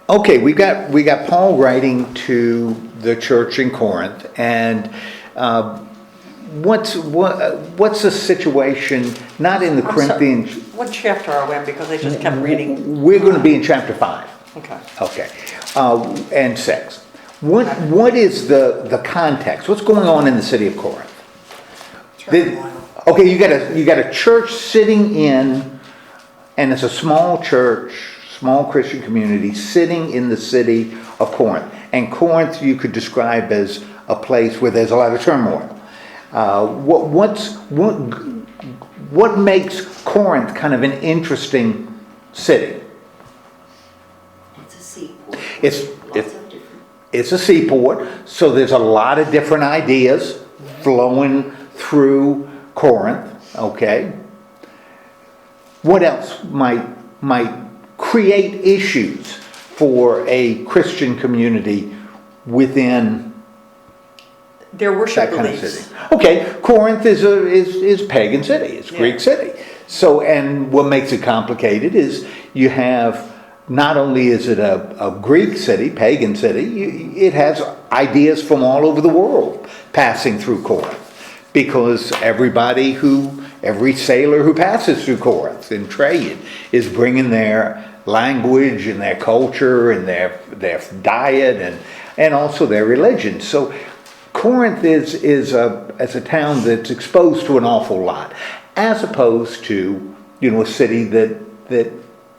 Okay, we got Paul writing to the church in Corinth, and what's the situation? Not in the Corinthians. What chapter are we in? Because I just kept reading. We're going to be in chapter 5. Okay. Okay, and 6. What is the context? What's going on in the city of Corinth? Okay, you got a church sitting in, and it's a small church, small Christian community sitting in the city of Corinth. And Corinth you could describe as a place where there's a lot of turmoil. What makes Corinth kind of an interesting city? It's a seaport. It's a seaport, so there's a lot of different ideas flowing through Corinth. Okay. What else might create issues for a Christian community within Their worship that kind of beliefs. city? Okay, Corinth is pagan city. It's Greek city. So, and what makes it complicated is you have, not only is it a Greek city, pagan city, it has ideas from all over the world passing through Corinth, because every sailor who passes through Corinth in trade is bringing their language and their culture and their diet and also their religion. So Corinth is a town that's exposed to an awful lot, as opposed to a city that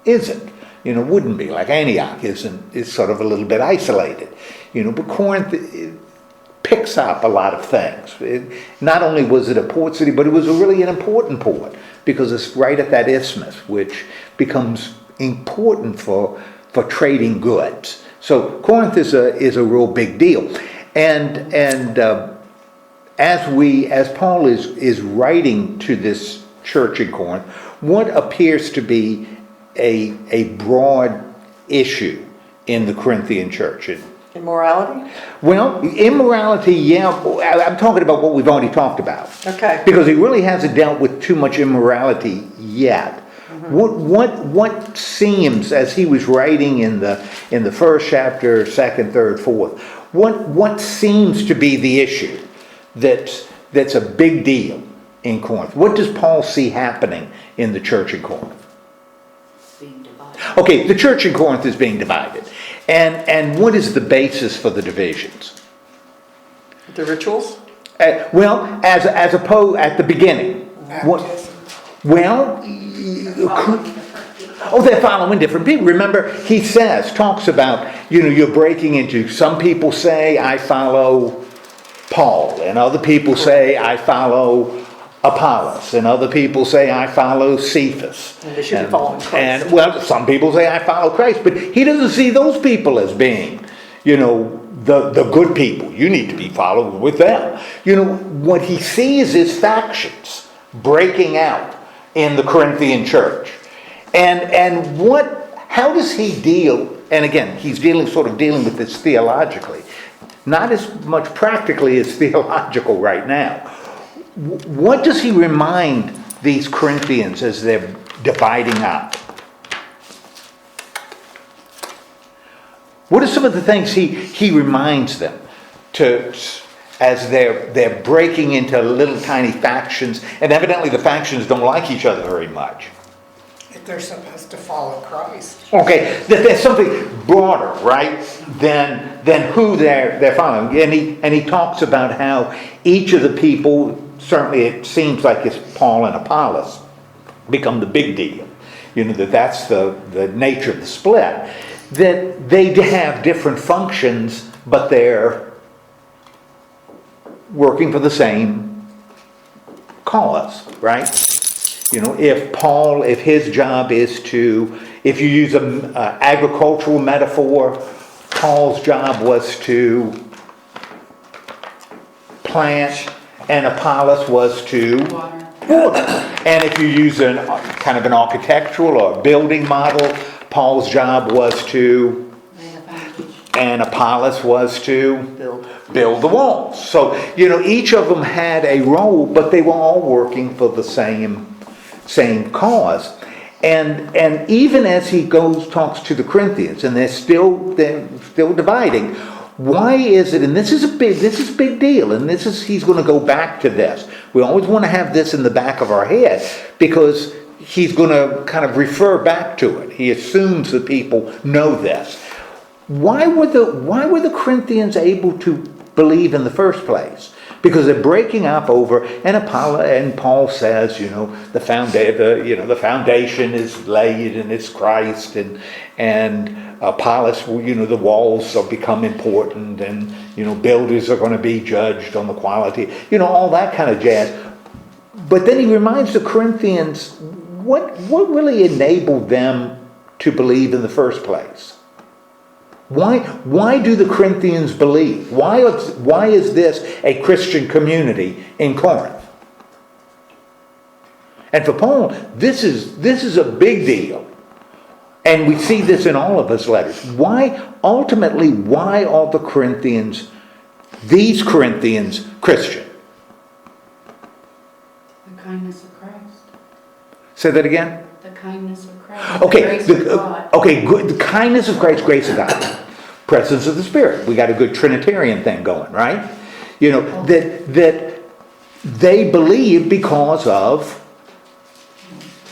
isn't. Wouldn't be, like Antioch is sort of a little bit isolated. But Corinth picks up a lot of things. Not only was it a port city, but it was really an important port, because it's right at that isthmus, which becomes important for trading goods. So Corinth is a real big deal. And as Paul is writing to this church in Corinth, what appears to be a broad issue in the Corinthian church? Immorality? Well, immorality, yeah. I'm talking about what we've already talked about. Okay. Because he really hasn't dealt with too much immorality yet. Mm-hmm. What seems, as he was writing in the first chapter, second, third, fourth, what seems to be the issue that's a big deal in Corinth? What does Paul see happening in the church in Corinth? Being divided. Okay, the church in Corinth is being divided. And what is the basis for the divisions? The rituals? Well, as opposed at the beginning. They're following different people. Remember, he talks about, you're breaking into, some people say, I follow Paul, and other people say, I follow Apollos, and other people say, I follow Cephas. And they should be following Christ. And, some people say, I follow Christ, but he doesn't see those people as being, the good people. You need to be followed with them. What he sees is factions breaking out in the Corinthian church. And how does he deal, and again, he's dealing with this theologically, not as much practically as theological right now. What does he remind these Corinthians as they're dividing up? What are some of the things he reminds them as they're breaking into little tiny factions, and evidently the factions don't like each other very much? They're supposed to follow Christ. Okay, there's something broader, right, than who they're following. And he talks about how each of the people, certainly it seems like it's Paul and Apollos, become the big deal. That's the nature of the split. That they have different functions, but they're working for the same cause, right? If his job is to, if you use an agricultural metaphor, Paul's job was to plant, and Apollos was to water. And if you use an kind of an architectural or building model, Paul's job was to, and Apollos was to build the walls. So, each of them had a role, but they were all working for the same cause. And even as he talks to the Corinthians, and they're still dividing, why is it, and this is a big deal, and he's going to go back to this. We always want to have this in the back of our head, because he's going to kind of refer back to it. He assumes that people know this. Why were the Corinthians able to believe in the first place? Because they're breaking up over, and Paul says, the foundation is laid and it's Christ, and Apollos, the walls will become important, and builders are going to be judged on the quality, all that kind of jazz. But then he reminds the Corinthians what really enabled them to believe in the first place. Why do the Corinthians believe? Why is this a Christian community in Corinth? And for Paul, this is a big deal. And we see this in all of his letters. Why are these Corinthians Christian? The kindness of Christ. Say that again? The kindness of Christ. Okay, The grace of God. good. The kindness of Christ, grace of God, presence of the Spirit. We got a good Trinitarian thing going, right? That they believe because of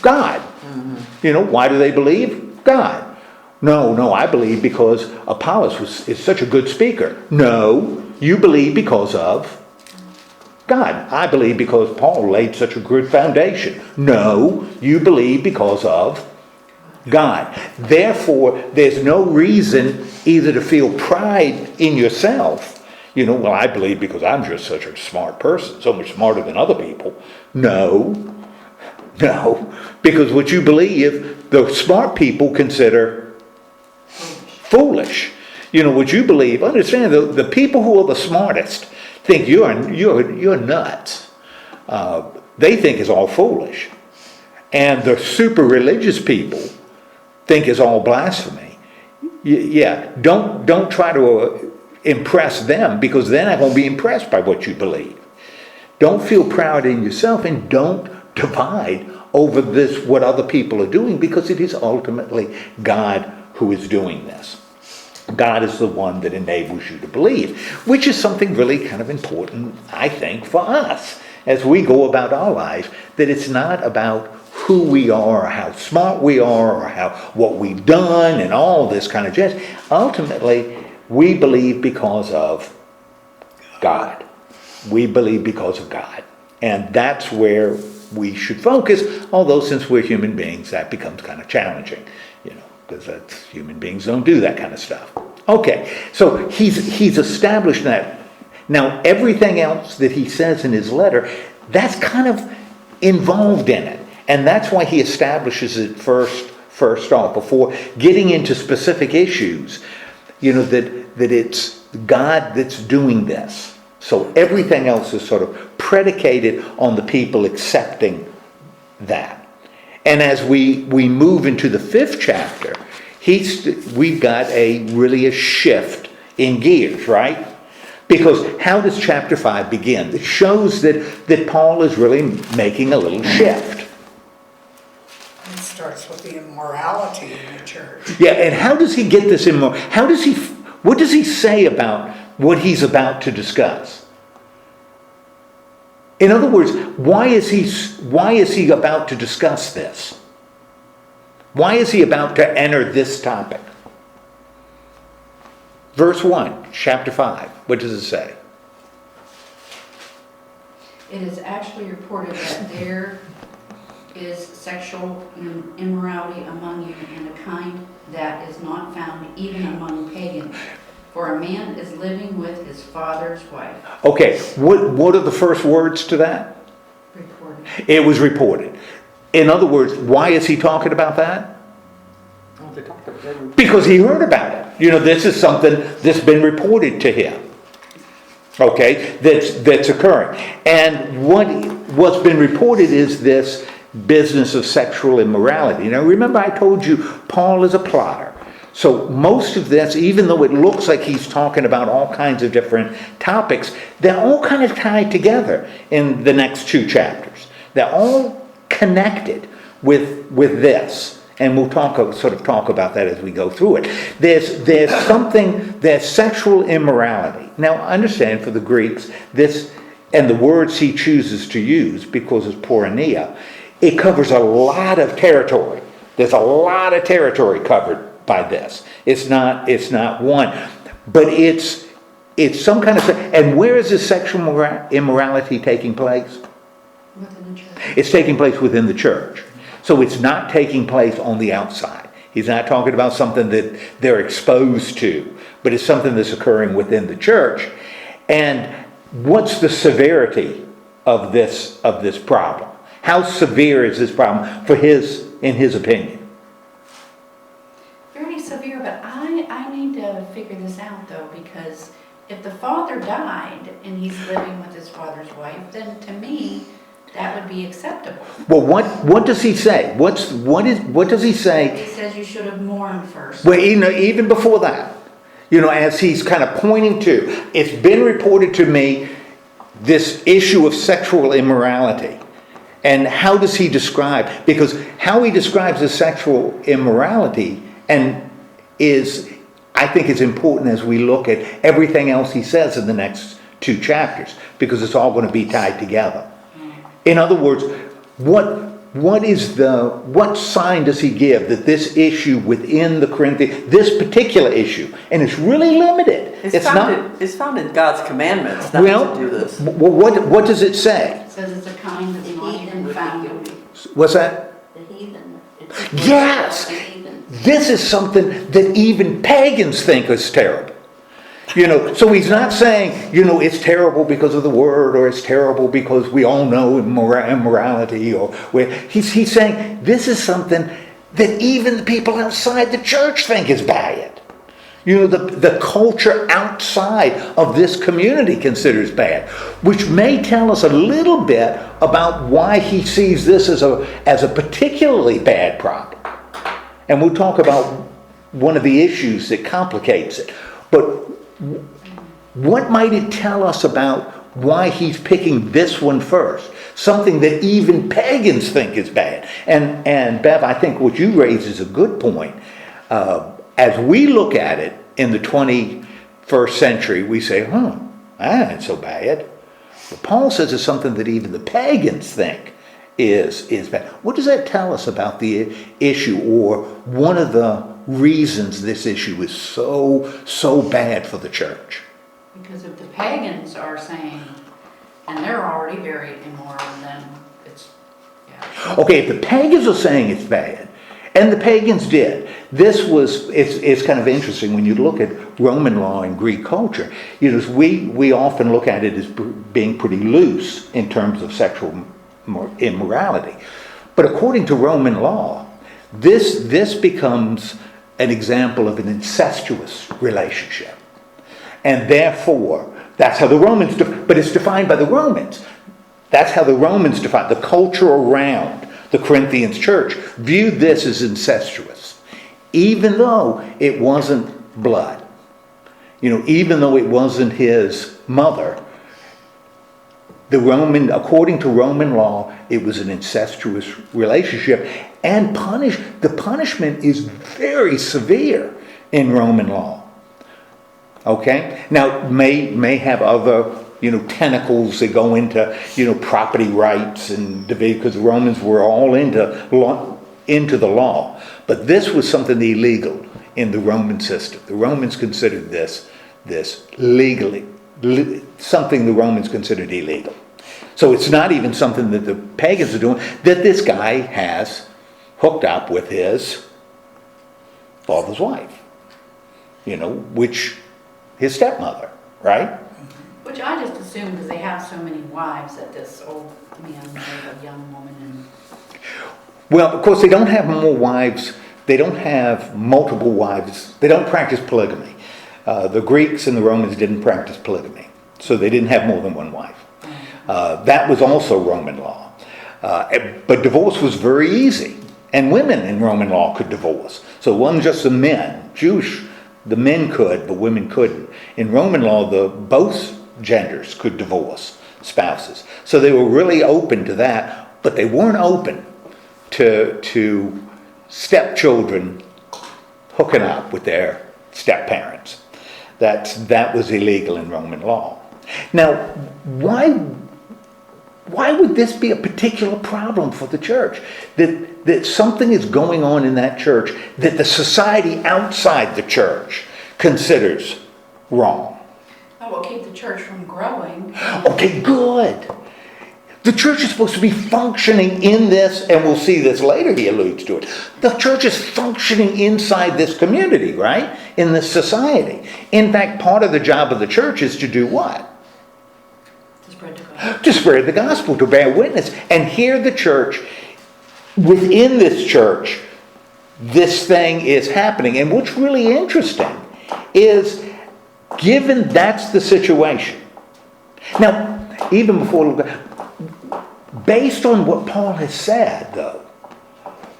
God. Why do they believe? God. No, I believe because Apollos is such a good speaker. No, you believe because of God. I believe because Paul laid such a good foundation. No, you believe because of God. Therefore, there's no reason either to feel pride in yourself. I believe because I'm just such a smart person, so much smarter than other people. No, because what you believe, the smart people consider foolish. What you believe, understand, the people who are the smartest think you're nuts. They think it's all foolish. And the super religious people think it's all blasphemy. Don't try to impress them, because they're not going to be impressed by what you believe. Don't feel proud in yourself, and don't divide over this, what other people are doing, because it is ultimately God who is doing this. God is the one that enables you to believe, which is something really kind of important, I think, for us as we go about our lives, that it's not about who we are or how smart we are or what we've done and all this kind of jazz. Ultimately, we believe because of God. We believe because of God. And that's where we should focus, although since we're human beings, that becomes kind of challenging, because human beings don't do that kind of stuff. Okay, so he's established that. Now, everything else that he says in his letter, that's kind of involved in it. And that's why he establishes it first off, before getting into specific issues, that it's God that's doing this. So everything else is sort of predicated on the people accepting that. And as we move into the 5th chapter, we've got a shift in gears, right? Because how does chapter 5 begin? It shows that Paul is really making a little shift. It starts with the immorality in the church. Yeah, and how does he get this what does he say about what he's about to discuss? In other words, why is he about to discuss this? Why is he about to enter this topic? Verse 1, chapter 5. What does it say? It is actually reported that there is sexual immorality among you, in a kind that is not found even among pagans. For a man is living with his father's wife. Okay, what are the first words to that? Reported. It was reported. In other words, why is he talking about that? Because he heard about it. This is something that's been reported to him. Okay, that's occurring. And what's been reported is this business of sexual immorality. Now remember, I told you Paul is a plotter. So most of this, even though it looks like he's talking about all kinds of different topics, they're all kind of tied together in the next 2 chapters. They're all connected with this, and we'll sort of talk about that as we go through it. There's sexual immorality. Now, understand for the Greeks, this, and the words he chooses to use, because it's porneia, it covers a lot of territory. There's a lot of territory covered by this. It's not one, but it's some kind of, and where is this sexual immorality taking place? Within the church. It's taking place within the church. So it's not taking place on the outside. He's not talking about something that they're exposed to, but it's something that's occurring within the church. And what's the severity of this problem? How severe is this problem in his opinion? Very severe, but I need to figure this out though, because if the father died and he's living with his father's wife, then to me, that would be acceptable. Well, what does he say? What does he say? He says you should have mourned first. Well, even before that, as he's kind of pointing to, it's been reported to me, this issue of sexual immorality. And how does he describe? Because how he describes the sexual immorality I think it's important as we look at everything else he says in the next 2 chapters, because it's all going to be tied together. In other words, what sign does he give that this issue within the Corinthians, this particular issue, and it's really limited. It's found in God's commandments not to do this. Well, what does it say? It says it's a kind that's not even found. What's that? The heathen. Yes! This is something that even pagans think is terrible. So he's not saying, it's terrible because of the word, or it's terrible because we all know immorality, he's saying this is something that even the people outside the church think is bad. The culture outside of this community considers bad, which may tell us a little bit about why he sees this as a particularly bad problem. And we'll talk about one of the issues that complicates it. But what might it tell us about why he's picking this one first? Something that even pagans think is bad. And Bev, I think what you raise is a good point. As we look at it in the 21st century, we say, that ain't so bad. But Paul says it's something that even the pagans think is bad. What does that tell us about the issue, or one of the reasons this issue is so bad for the church? Because if the pagans are saying, and they're already very immoral, then it's, yeah. Okay, if the pagans are saying it's bad, and the pagans did, it's kind of interesting when you look at Roman law and Greek culture. We often look at it as being pretty loose in terms of sexual immorality. But according to Roman law, this becomes an example of an incestuous relationship. And therefore, that's how the Romans, but it's defined by the Romans. That's how the Romans define the culture around the Corinthians church, viewed this as incestuous, even though it wasn't blood. Even though it wasn't his mother, according to Roman law, it was an incestuous relationship, and the punishment is very severe in Roman law. Okay? Now, may have other, tentacles that go into, property rights, and because the Romans were all into the law. But this was something illegal in the Roman system. The Romans considered this legally, something the Romans considered illegal. So it's not even something that the pagans are doing, that this guy has hooked up with his father's wife, which his stepmother, right? Which I just assume because they have so many wives that this old man married a young woman and... Well, of course, they don't have more wives. They don't have multiple wives. They don't practice polygamy. The Greeks and the Romans didn't practice polygamy, so they didn't have more than one wife. That was also Roman law. But divorce was very easy, and women in Roman law could divorce. So it wasn't just the men. The men could, but women couldn't. In Roman law, both genders could divorce spouses. So they were really open to that, but they weren't open to stepchildren hooking up with their step-parents. That was illegal in Roman law. Now, why would this be a particular problem for the church? That something is going on in that church that the society outside the church considers wrong. That will keep the church from growing. Okay, good. The church is supposed to be functioning in this, and we'll see this later, he alludes to it. The church is functioning inside this community, right? In this society. In fact, part of the job of the church is to do what? To spread the gospel. To spread the gospel, to bear witness. And here the church, within this church, this thing is happening. And what's really interesting is, given that's the situation. Now, even before, based on what Paul has said, though,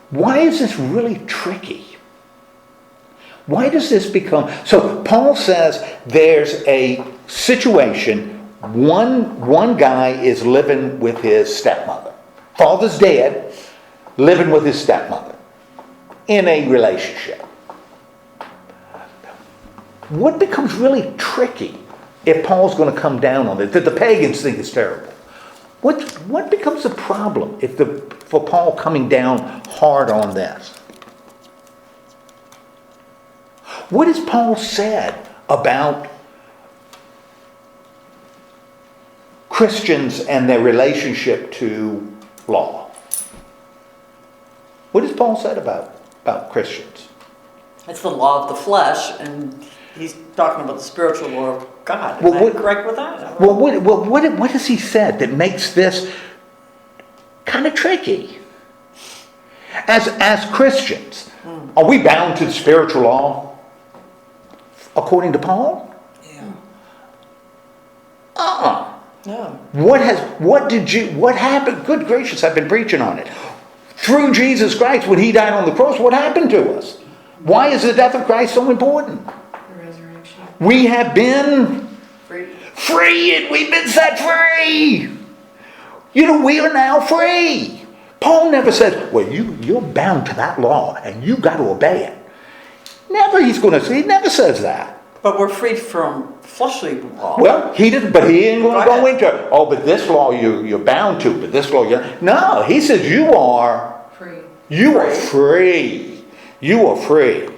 why is this really tricky? Why does this become... So Paul says there's a situation, one guy is living with his stepmother. Father's dead, living with his stepmother in a relationship. What becomes really tricky if Paul's going to come down on it, that the pagans think is terrible? What becomes the problem for Paul coming down hard on this? What has Paul said about Christians and their relationship to law? What has Paul said about Christians? It's the law of the flesh, and he's talking about the spiritual law of God. Am Well, I correct with that? Well, what has he said that makes this kind of tricky? As Christians, are we bound to the spiritual law according to Paul? Yeah. No. What happened? Good gracious, I've been preaching on it. Through Jesus Christ, when he died on the cross, what happened to us? Why is the death of Christ so important? The resurrection. We have been Free. freed. We've been set free. We are now free. Paul never says, well, you're bound to that law and you got to obey it. He never says that. But we're freed from fleshly law. Well, he didn't, but he ain't going to Go go into, but this law you're bound to, but this law no, he says you are Free. free. You are free.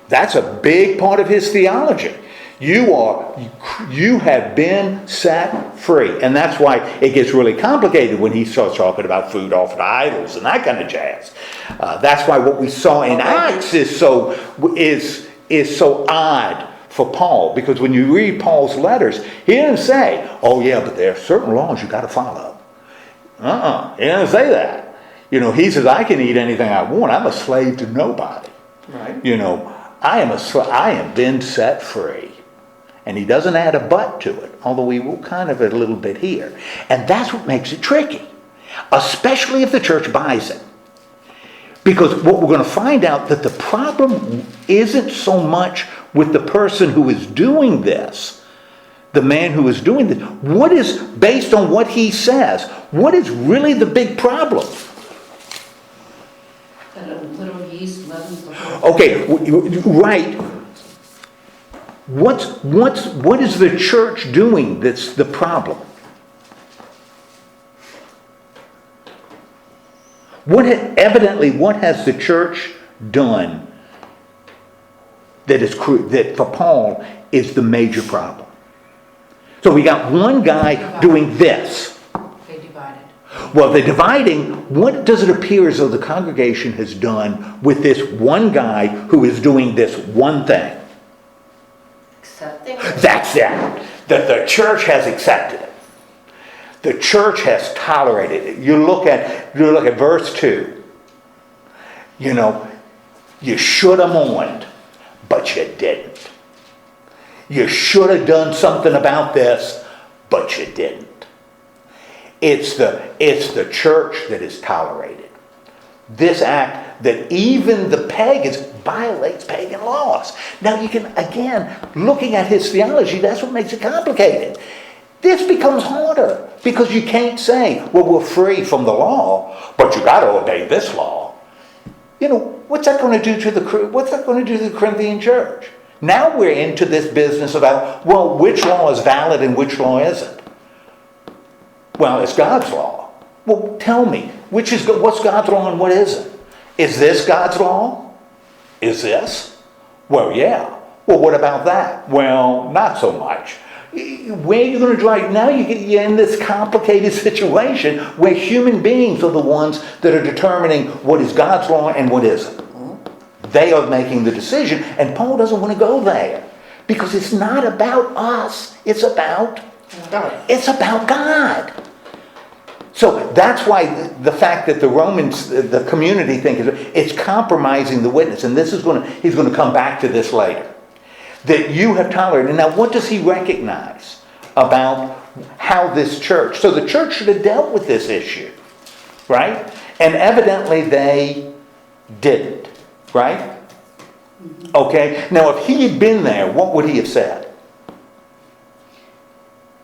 That's a big part of his theology. You have been set free. And that's why it gets really complicated when he starts talking about food offered to idols and that kind of jazz. That's why what we saw in Acts is so odd for Paul. Because when you read Paul's letters, he didn't say, oh yeah, but there are certain laws you got to follow. He didn't say that. He says, I can eat anything I want. I'm a slave to nobody. Right. I am been set free. And he doesn't add a but to it, although he will kind of a little bit here. And that's what makes it tricky, especially if the church buys it. Because what we're going to find out that the problem isn't so much with the person who is doing this, the man who is doing this. What is, based on what he says, what is really the big problem? That a little yeast leavens the whole. Okay, right. What is the church doing that's the problem? What has the church done that for Paul is the major problem? So we got one guy doing this. They divided. Well, the dividing, what does it appear as though the congregation has done with this one guy who is doing this one thing? Accepting. That's it. The church has accepted it. The church has tolerated it. You look at verse 2. You should have mourned, but you didn't. You should have done something about this, but you didn't. It's the church that is tolerated. This act that even the pagans violates pagan laws. Now you can, again, looking at his theology, that's what makes it complicated. this becomes harder because you can't say, well, we're free from the law, but you got to obey this law. You know, what's that going to do to the Corinthian church? Now we're into this business about, well, which law is valid and which law isn't. Well, it's God's law. Well, tell me, what's God's law and what isn't? Is this God's law? Is this? Well, yeah. Well, what about that? Well, not so much. Where are you going to drive? Now you're in this complicated situation where human beings are the ones that are determining what is God's law and what isn't. They are making the decision, and Paul doesn't want to go there because it's not about us. It's about God. It's about God. So that's why the fact that the Romans, the community think it's compromising the witness, and he's going to come back to this later. That you have tolerated. Now, what does he recognize about how this church? So the church should have dealt with this issue, right? And evidently they didn't, right? Okay. Now, if he had been there, what would he have said?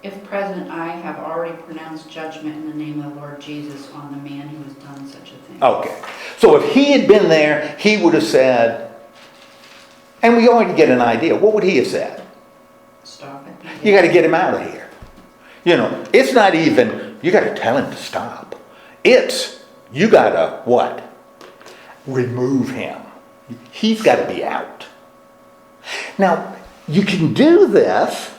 If present, I have already pronounced judgment in the name of the Lord Jesus on the man who has done such a thing. Okay. So if he had been there, he would have said, and we already get an idea, what would he have said? Stop it. You got to get him out of here. You know, it's not even, you got to tell him to stop. It's, you got to what? Remove him. He's got to be out. Now, you can do this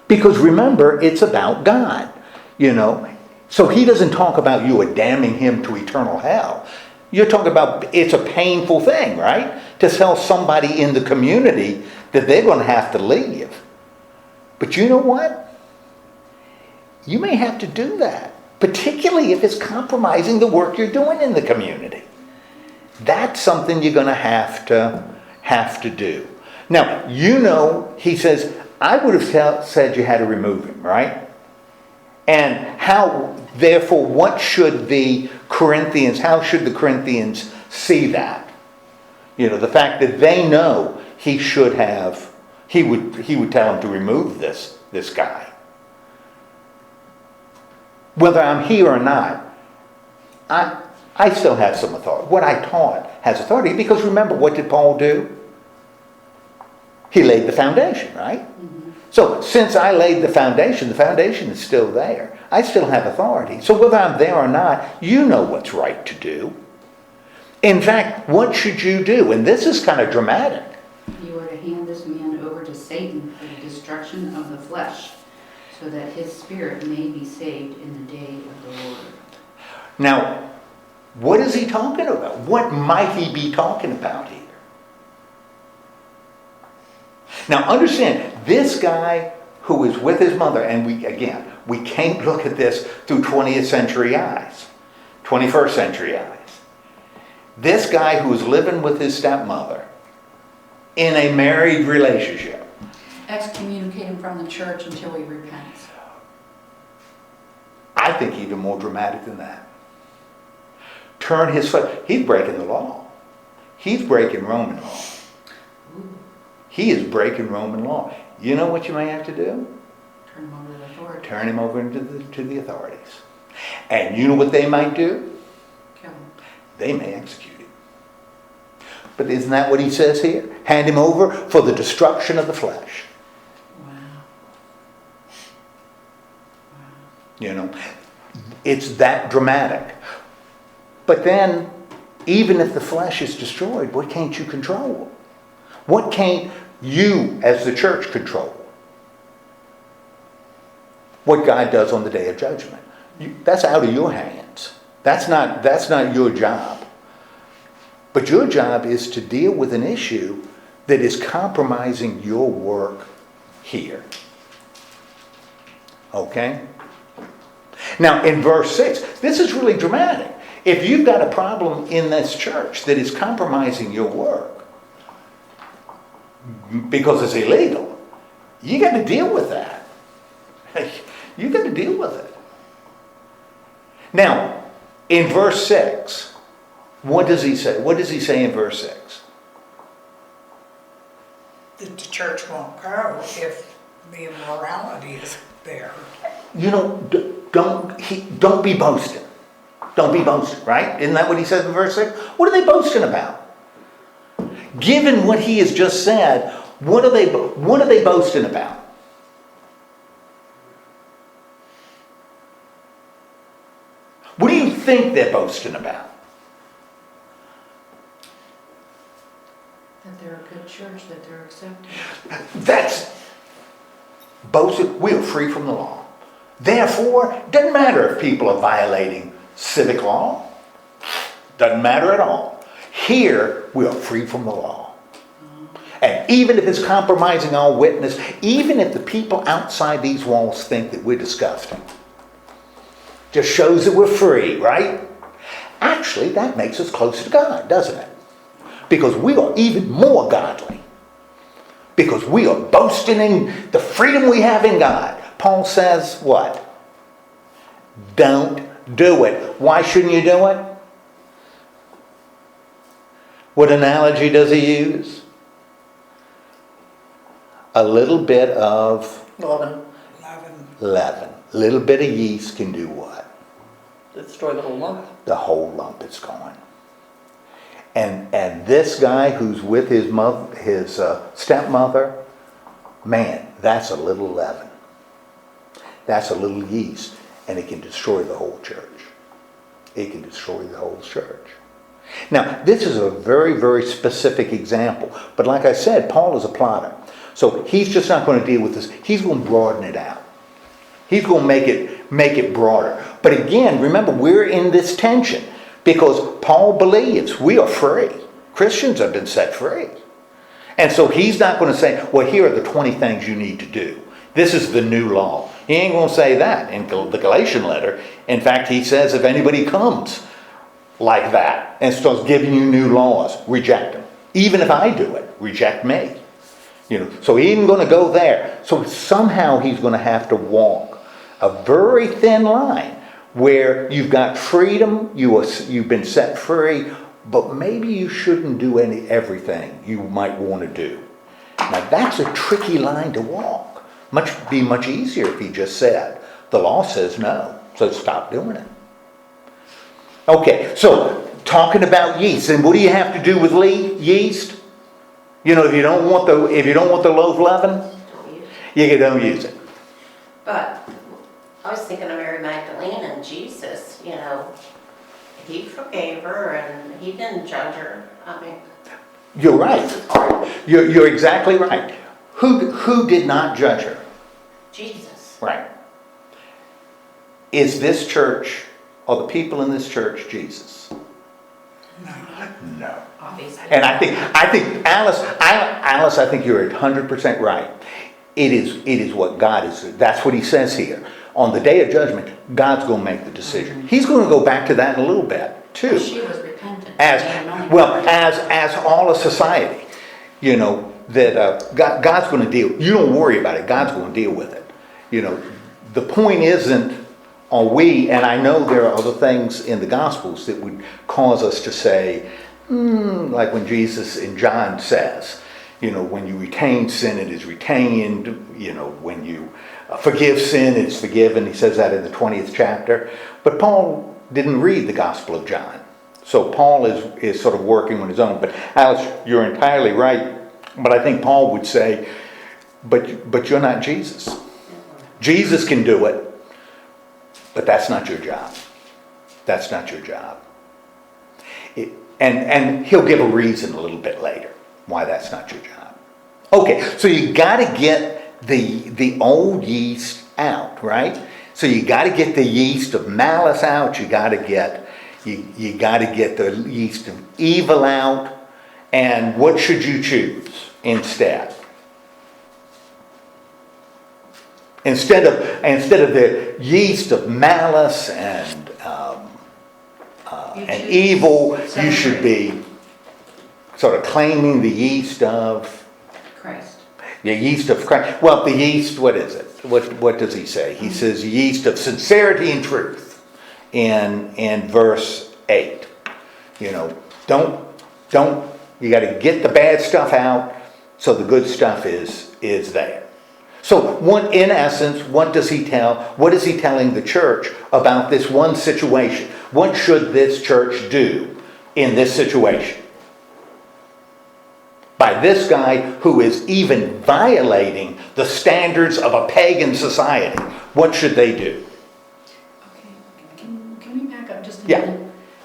because remember, it's about God. You know, so he doesn't talk about you are damning him to eternal hell. You're talking about it's a painful thing, right? To tell somebody in the community that they're going to have to leave. But you know what? You may have to do that, particularly if it's compromising the work you're doing in the community. That's something you're going to have to do. Now, you know, he says, I would have said you had to remove him, right? And therefore, how should the Corinthians see that? You know, the fact that they know he would tell them to remove this guy. Whether I'm here or not, I still have some authority. What I taught has authority because remember, what did Paul do? He laid the foundation, right? Mm-hmm. So since I laid the foundation is still there. I still have authority. So whether I'm there or not, you know what's right to do. In fact, what should you do? And this is kind of dramatic. You are to hand this man over to Satan for the destruction of the flesh, so that his spirit may be saved in the day of the Lord. Now, what is he talking about? What might he be talking about here? Now understand, this guy who is with his mother, and we can't look at this through 20th century eyes, 21st century eyes. This guy who is living with his stepmother in a married relationship. Excommunicate him from the church until he repents. I think even more dramatic than that. Turn his foot. He's breaking the law. He's breaking Roman law. He is breaking Roman law. You know what you may have to do? Turn him over to the authorities. Turn him over to the authorities. And you know what they might do? Kill him. They may execute him. But isn't that what he says here? Hand him over for the destruction of the flesh. Wow. You know, it's that dramatic. But then, even if the flesh is destroyed, what can't you control? What can't you, as the church, control? What God does on the day of judgment. That's out of your hands. That's not your job. But your job is to deal with an issue that is compromising your work here. Okay? Now, in verse 6, this is really dramatic. If you've got a problem in this church that is compromising your work because it's illegal, you got to deal with that. You got to deal with it. Now, in verse 6, what does he say? What does he say in verse 6? That the church won't go if the immorality is there. don't be boasting. Don't be boasting, right? Isn't that what he says in verse 6? What are they boasting about? Given what he has just said, what are they boasting about? What do you think they're boasting about? That they're a good church, that they're accepted. That's boasting. We are free from the law. Therefore, it doesn't matter if people are violating civic law. Doesn't matter at all. Here, we are free from the law. And even if it's compromising our witness, even if the people outside these walls think that we're disgusting, just shows that we're free, right? Actually, that makes us closer to God, doesn't it? Because we are even more godly. Because we are boasting in the freedom we have in God. Paul says what? Don't do it. Why shouldn't you do it? What analogy does he use? A little bit of leaven. A little bit of yeast can do what? Destroy the whole lump. The whole lump is gone. And this guy who's with his mother, his stepmother, man, that's a little leaven. That's a little yeast, and it can destroy the whole church. It can destroy the whole church. Now, this is a very, very specific example. But like I said, Paul is a plotter. So he's just not going to deal with this. He's going to broaden it out. He's going to make it broader. But again, remember, we're in this tension because Paul believes we are free. Christians have been set free. And so he's not going to say, well, here are the 20 things you need to do. This is the new law. He ain't going to say that in the Galatian letter. In fact, he says if anybody comes like that and starts giving you new laws, reject them. Even if I do it, reject me. So he ain't going to go there. So somehow he's going to have to walk a very thin line where you've got freedom, you've been set free, but maybe you shouldn't do everything you might want to do. Now that's a tricky line to walk. Be much easier if he just said, the law says no, so stop doing it. Okay, so talking about yeast, and what do you have to do with yeast? If you don't want the loaf leaven, you don't use it. But I was thinking of Mary Magdalene and Jesus, he forgave her and he didn't judge her. You're right. This is hard. You're exactly right. Who did not judge her? Jesus. Right. Is this church, are the people in this church Jesus? No. Obviously. And I think Alice, I think you're 100% right. It is what God is. That's what he says here. On the day of judgment, God's going to make the decision. He's going to go back to that in a little bit too. She was repentant. As all of society, that God's going to deal. You don't worry about it. God's going to deal with it. The point isn't, are we? And I know there are other things in the Gospels that would cause us to say, like when Jesus in John says, when you retain sin, it is retained. When you forgive sin, it's forgiven. He says that in the 20th chapter. But Paul didn't read the Gospel of John. So Paul is sort of working on his own. But Alice, you're entirely right. But I think Paul would say, but you're not Jesus. Jesus can do it, but that's not your job. That's not your job. And he'll give a reason a little bit later why that's not your job. Okay, so you got to get the old yeast out, right? So you got to get the yeast of malice out. You got to get the yeast of evil out. And what should you choose instead? Instead of the yeast of malice and evil, you should be sort of claiming the yeast of Christ. The yeast of Christ. Well, the yeast, what is it? What does he say? He says yeast of sincerity and truth in verse 8. Don't you got to get the bad stuff out so the good stuff is there. So in essence, what is he telling the church about this one situation? What should this church do in this situation? By this guy who is even violating the standards of a pagan society, what should they do? Okay, can we back up just a Yeah. minute?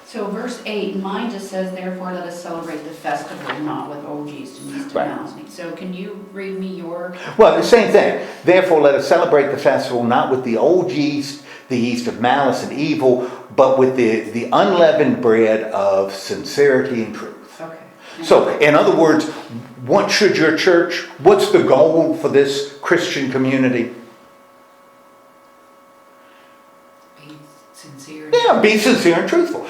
So verse 8, mine just says, therefore let us celebrate the festival, not with old yeast and yeast Right. and malice. So can you read me your? Well, the same thing. Therefore, let us celebrate the festival not with the old yeast, the yeast of malice and evil, but with the unleavened bread of sincerity and truth. Okay. So, in other words, what should your church, what's the goal for this Christian community? Be sincere. Yeah, be sincere and truthful.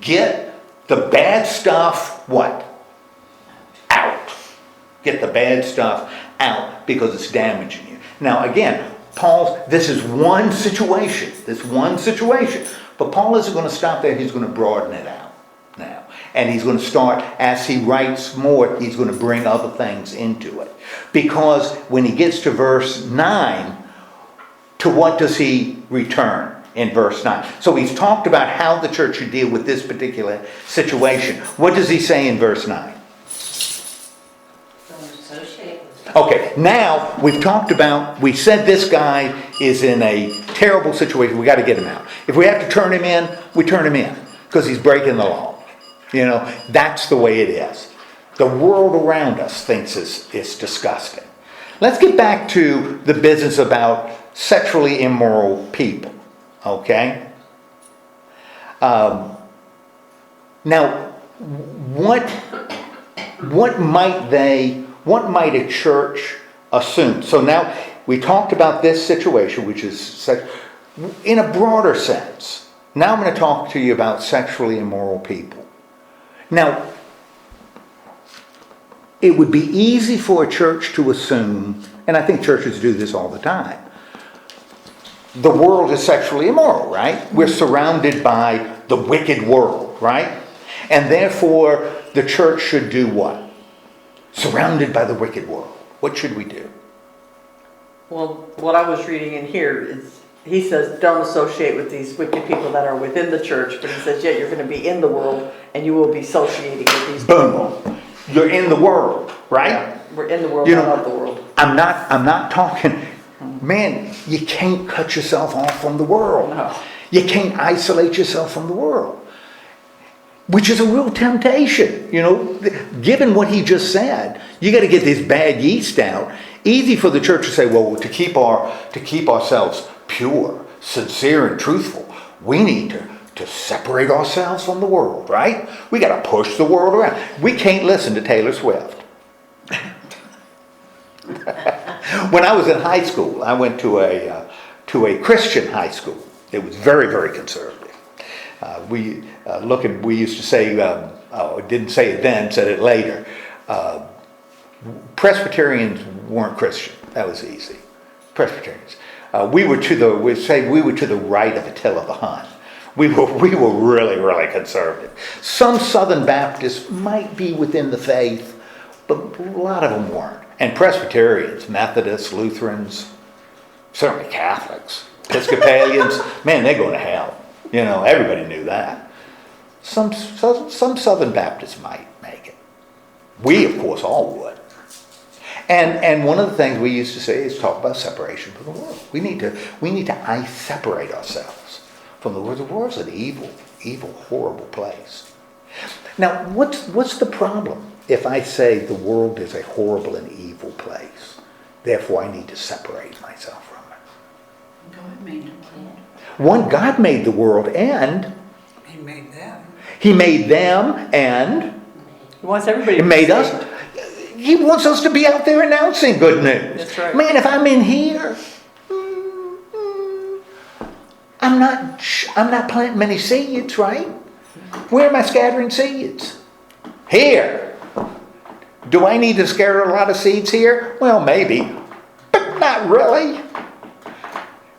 Get the bad stuff, what? Out. Get the bad stuff out because it's damaging you. Now, again, this is one situation. But Paul isn't going to stop there. He's going to broaden it out now. And he's going to start, as he writes more, he's going to bring other things into it. Because when he gets to verse 9, to what does he return in verse 9? So he's talked about how the church should deal with this particular situation. What does he say in verse 9? Don't associate with Okay, now we said this guy is in a terrible situation. We got to get him out. If we have to turn him in, we turn him in because he's breaking the law. That's the way it is. The world around us thinks it's disgusting. Let's get back to the business about sexually immoral people. Okay? Now, what might a church assume? So now we talked about this situation, which is in a broader sense. Now I'm going to talk to you about sexually immoral people. Now, it would be easy for a church to assume, and I think churches do this all the time, the world is sexually immoral, right? We're surrounded by the wicked world, right? And therefore, the church should do what? Surrounded by the wicked world. What should we do? Well, what I was reading in here is, he says, don't associate with these wicked people that are within the church, but he says, yet you're going to be in the world and you will be associating with these people. Boom. You're in the world, right? Yeah, we're in the world, You not know, of the world. I'm not talking, man, you can't cut yourself off from the world. No. You can't isolate yourself from the world. Which is a real temptation, given what he just said. You got to get this bad yeast out. Easy for the church to say, well, to keep ourselves pure, sincere, and truthful, we need to separate ourselves from the world, right? We got to push the world around. We can't listen to Taylor Swift. When I was in high school, I went to a Christian high school. It was very, very conservative. We used to say, didn't say it then, said it later. Presbyterians weren't Christian. That was easy. Presbyterians. We were to the right of Attila the Hun. We were really, really conservative. Some Southern Baptists might be within the faith, but a lot of them weren't. And Presbyterians, Methodists, Lutherans, certainly Catholics, Episcopalians, man, they're going to hell. Everybody knew that. Some Southern Baptists might make it. We, of course, all would. And one of the things we used to say is talk about separation from the world. We need to separate ourselves from the world. The world's an evil, horrible place. Now, what's the problem if I say the world is a horrible and evil place? Therefore, I need to separate myself from it. God made the world. One, God made the world, and He made them. He made them, and He wants everybody He to made be us. saved. He wants us to be out there announcing good news. That's right. Man, if I'm in here, I'm not planting many seeds, right? Where am I scattering seeds? Here. Do I need to scatter a lot of seeds here? Well, maybe, but not really.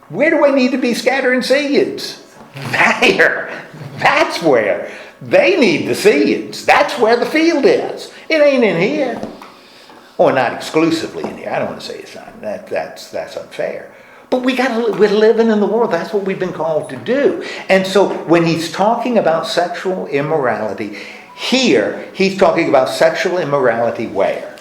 Where do I need to be scattering seeds? There. That's where. They need the seeds. That's where the field is. It ain't in here. or not exclusively in here. I don't want to say it's not. That's unfair. But we're living in the world. That's what we've been called to do. And so when he's talking about sexual immorality, here he's talking about sexual immorality where?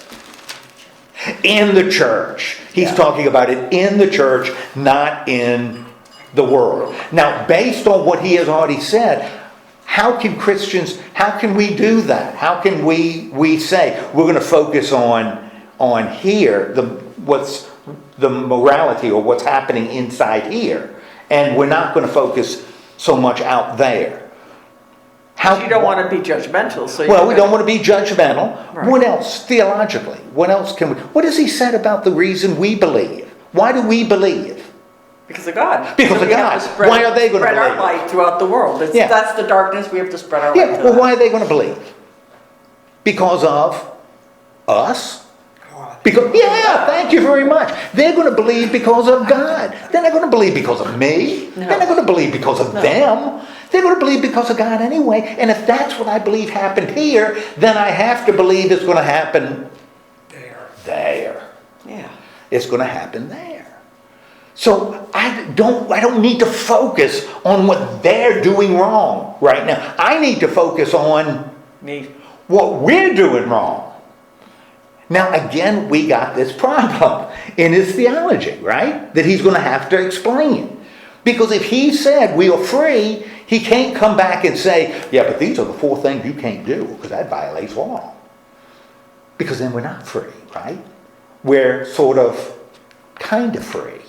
In the church. He's talking about it in the church, not in the world. Now, based on what he has already said, how can we do that? How can we say we're going to focus on here, what's the morality or what's happening inside here, and we're not going to focus so much out there? You don't want to be judgmental, so we don't want to be judgmental. Right. What else theologically? What else what has he said about the reason we believe? Why do we believe? Because of God. Because of we have God. to spread, Why are they going to spread our believe? light throughout the world? That's the darkness. We have to spread our light. Yeah. Well, why are they going to believe? Because of us? Because thank you very much. They're going to believe because of God. They're not going to believe because of me. No. They're not going to believe because of them. They're going to believe because of God anyway. And if that's what I believe happened here, then I have to believe it's going to happen there. Yeah. It's going to happen there. So I don't need to focus on what they're doing wrong right now. I need to focus on Me. what we're doing wrong. Now, again, we got this problem in his theology, right? That he's going to have to explain. Because if he said we are free, he can't come back and say, yeah, but these are the 4 things you can't do, because that violates law. Because then we're not free, right? We're sort of kind of free.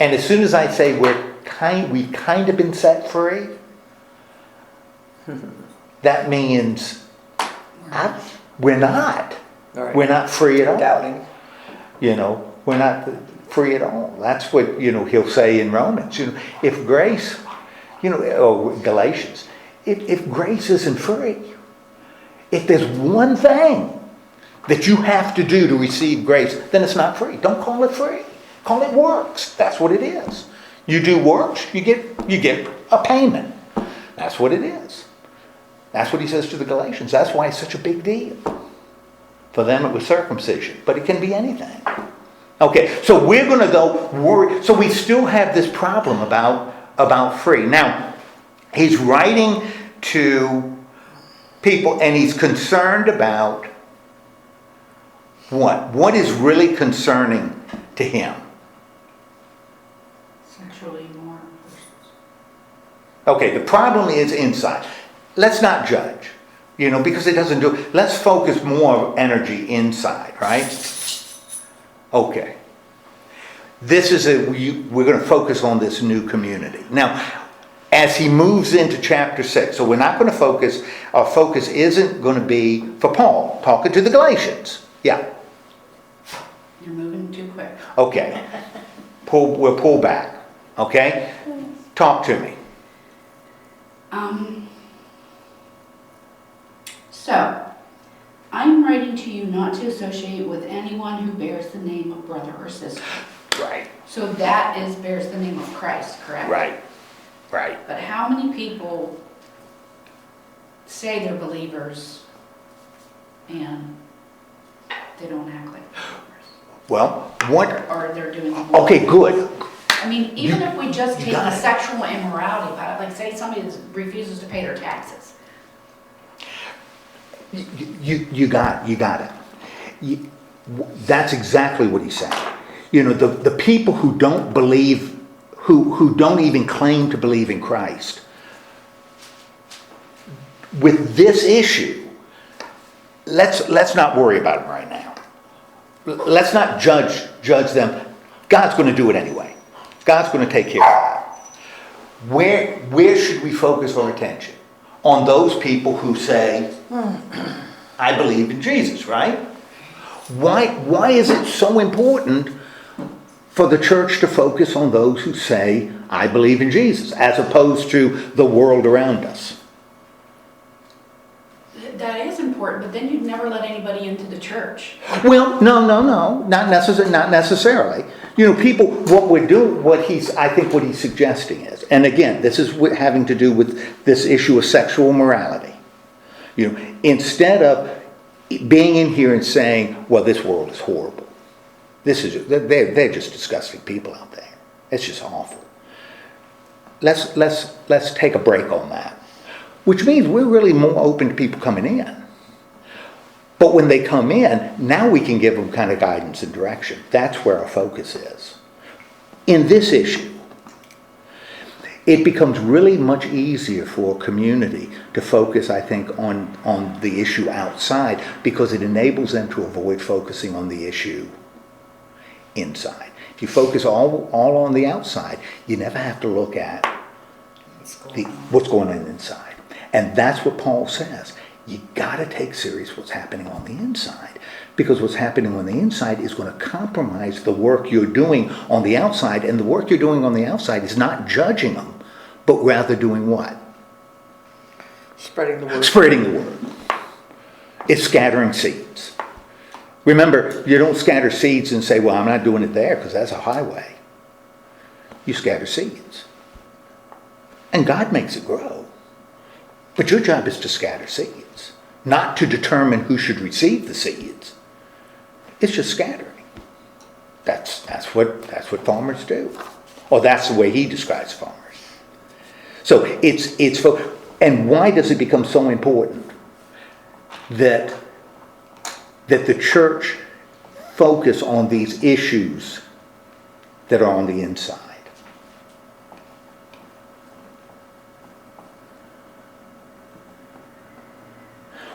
And as soon as I say we've kind of been set free, that means we're not. Right. We're not free at all. Doubting. We're not free at all. That's what, he'll say in Romans. If grace, or Galatians, if grace isn't free, if there's one thing that you have to do to receive grace, then it's not free. Don't call it free. Call it works. That's what it is. You do works, you get a payment. That's what it is. That's what he says to the Galatians. That's why it's such a big deal. For them it was circumcision, but it can be anything. Okay, so we're going to go worry. So we still have this problem about free. Now, he's writing to people and he's concerned about what? What is really concerning to him? Sexually immoral persons. Okay, the problem is inside. Let's not judge, because it doesn't do it. Let's focus more energy inside, right? Okay. We're going to focus on this new community. Now, as he moves into chapter 6, so we're not going to focus, our focus isn't going to be for Paul, talking to the Galatians. Yeah. You're moving too quick. Okay. We'll pull back. Okay? Talk to me. So, I'm writing to you not to associate with anyone who bears the name of brother or sister. Right. So that bears the name of Christ, correct? Right. But how many people say they're believers and they don't act like believers? Well, what? Or they're doing Okay, good. I mean, even if we just take got the it. sexual immorality about it, like say somebody refuses to pay their taxes. You got it. That's exactly what he said. The people who don't believe, who don't even claim to believe in Christ, with this issue, let's not worry about them right now. Let's not judge them. God's going to do it anyway. God's going to take care of it. Where should we focus our attention? On those people who say, I believe in Jesus, right? Why is it so important for the church to focus on those who say, I believe in Jesus, as opposed to the world around us? That is important, but then you'd never let anybody into the church. Well, no, not necessarily. People, what we're doing, I think what he's suggesting is, and again, this is having to do with this issue of sexual morality. Instead of being in here and saying, well, this world is horrible. They're just disgusting people out there. It's just awful. Let's take a break on that. Which means we're really more open to people coming in. But when they come in, now we can give them kind of guidance and direction. That's where our focus is. In this issue, it becomes really much easier for a community to focus, I think, on the issue outside, because it enables them to avoid focusing on the issue inside. If you focus all on the outside, you never have to look at what's going on inside. And that's what Paul says. You got to take serious what's happening on the inside, because what's happening on the inside is going to compromise the work you're doing on the outside, and the work you're doing on the outside is not judging them, but rather doing what? Spreading the word. Spreading the word. It's scattering seeds. Remember, you don't scatter seeds and say, well, I'm not doing it there because that's a highway. You scatter seeds. And God makes it grow. But your job is to scatter seeds, not to determine who should receive the seeds. It's just scattering. That's what farmers do. Or that's the way he describes farmers. So and why does it become so important that the church focus on these issues that are on the inside?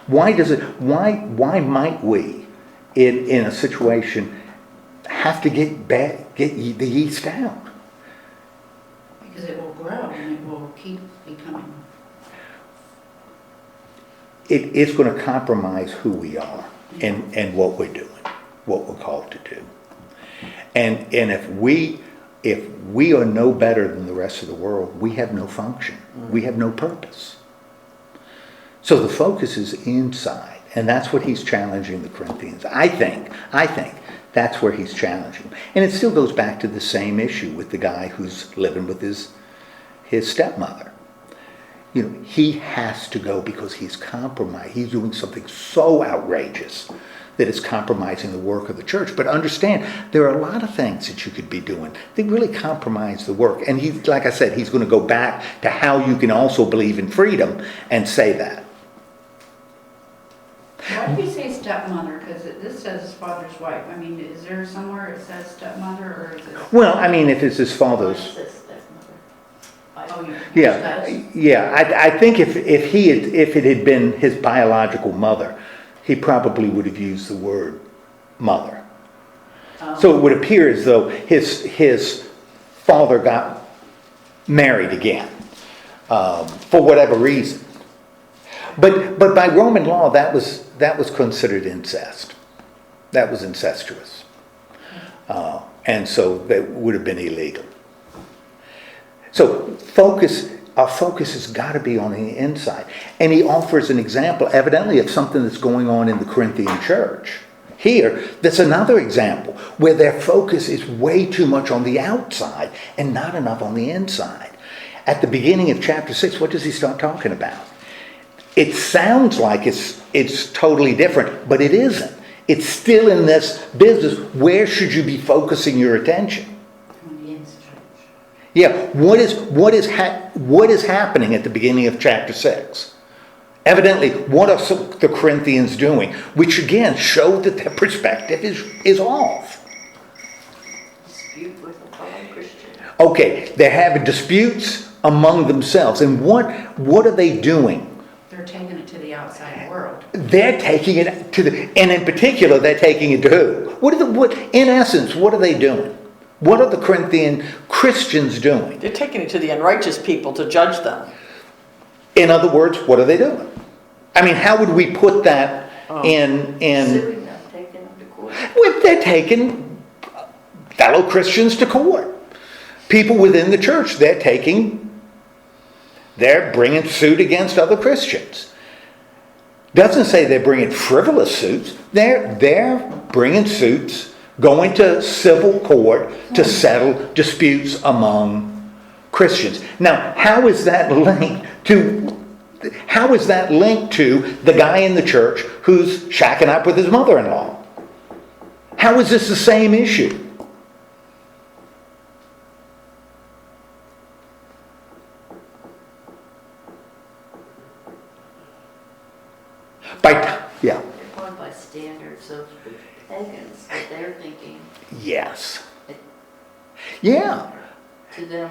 Why might we, in a situation, have to get the yeast out? Because it will grow and it will keep becoming. It's going to compromise who we are and what we're doing, what we're called to do. And if we are no better than the rest of the world, we have no function. We have no purpose. So the focus is inside, and that's what he's challenging the Corinthians. I think that's where he's challenging them. And it still goes back to the same issue with the guy who's living with his stepmother. You know, he has to go because he's compromised. He's doing something so outrageous that it's compromising the work of the church. But understand, there are a lot of things that you could be doing that really compromise the work. And he, like I said, he's going to go back to how you can also believe in freedom and say that. Why do you say stepmother? Because this says father's wife. I mean, is there somewhere it says stepmother, or is it? Well, I mean, if it's his father's... Oh, Yeah. I think if it had been his biological mother, he probably would have used the word mother. Oh. So it would appear as though his father got married again, for whatever reason. But by Roman law, that was considered incest. That was incestuous, and so that would have been illegal. So our focus has got to be on the inside. And he offers an example, evidently, of something that's going on in the Corinthian church. Here, that's another example where their focus is way too much on the outside and not enough on the inside. At the beginning of chapter 6, what does he start talking about? It sounds like it's totally different, but it isn't. It's still in this business. Where should you be focusing your attention? Yeah, what is happening at the beginning of chapter 6? Evidently, what are the Corinthians doing? Which again showed that their perspective is off. Dispute with a fellow Christian. Okay, they're having disputes among themselves. And what are they doing? They're taking it to the outside world. They're taking it and in particular, they're taking it to who? In essence, what are they doing? What are the Corinthian Christians doing? They're taking it to the unrighteous people to judge them. In other words, what are they doing? I mean, how would we put that in? Suing them, taking them to court. They're taking fellow Christians to court. People within the church, they're bringing suit against other Christians. Doesn't say they're bringing frivolous suits. They're bringing suits, going to civil court to settle disputes among Christians. Now, how is that linked to How is that linked to the guy in the church who's shacking up with his mother-in-law? How is this the same issue? Yeah, They're going by standards of pagans, that they're thinking yes. Yeah, to them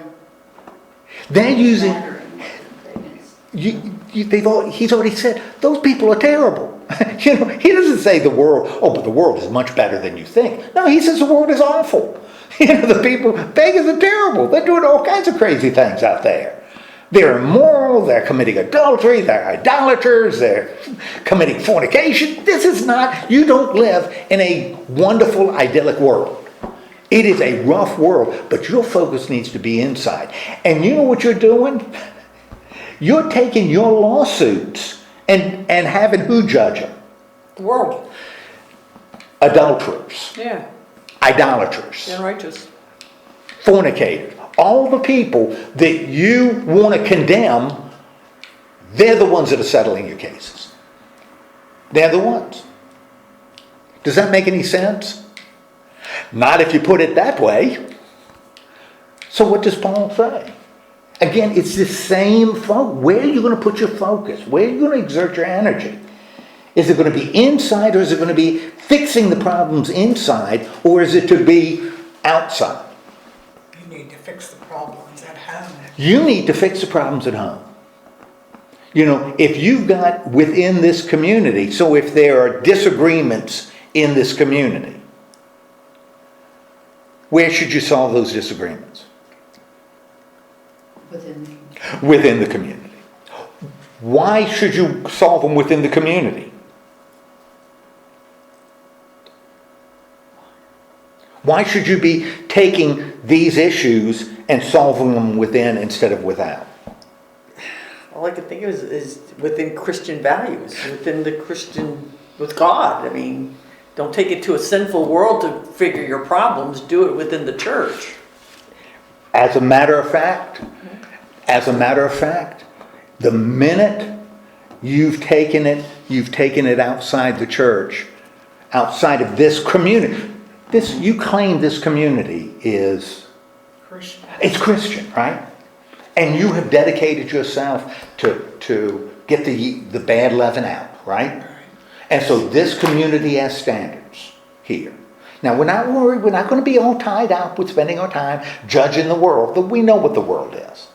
they're using, mattering what the pagans. he's already said, those people are terrible. You know, he doesn't say the world, oh, but the world is much better than you think. No, he says the world is awful. You know, the people, pagans are terrible. They're doing all kinds of crazy things out there. They're immoral, they're committing adultery, they're idolaters, they're committing fornication. This is not, you don't live in a wonderful, idyllic world. It is a rough world, but your focus needs to be inside. And you know what you're doing? You're taking your lawsuits and having who judge them? The world. Adulterers, Yeah. idolaters, Unrighteous. fornicators. All the people that you want to condemn, they're the ones that are settling your cases. They're the ones. Does that make any sense? Not if you put it that way. So what does Paul say? Again, it's the same focus. Where are you going to put your focus? Where are you going to exert your energy? Is it going to be inside, or is it going to be fixing the problems inside, or is it to be outside? You need to fix the problems at home. You need to fix the problems at home. You know, if you've got within this community, so if there are disagreements in this community, where should you solve those disagreements? Within the community. Why should you solve them within the community? Why should you be taking these issues and solving them within instead of without? All I can think of is within Christian values, within the Christian, with God. I mean, don't take it to a sinful world to figure your problems. Do it within the church. As a matter of fact, the minute you've taken it outside the church, outside of this community. You claim this community is Christian. It's Christian, right? And you have dedicated yourself to get the bad leaven out, right? And so this community has standards here. Now we're not worried, we're not going to be all tied up with spending our time judging the world, but we know what the world is.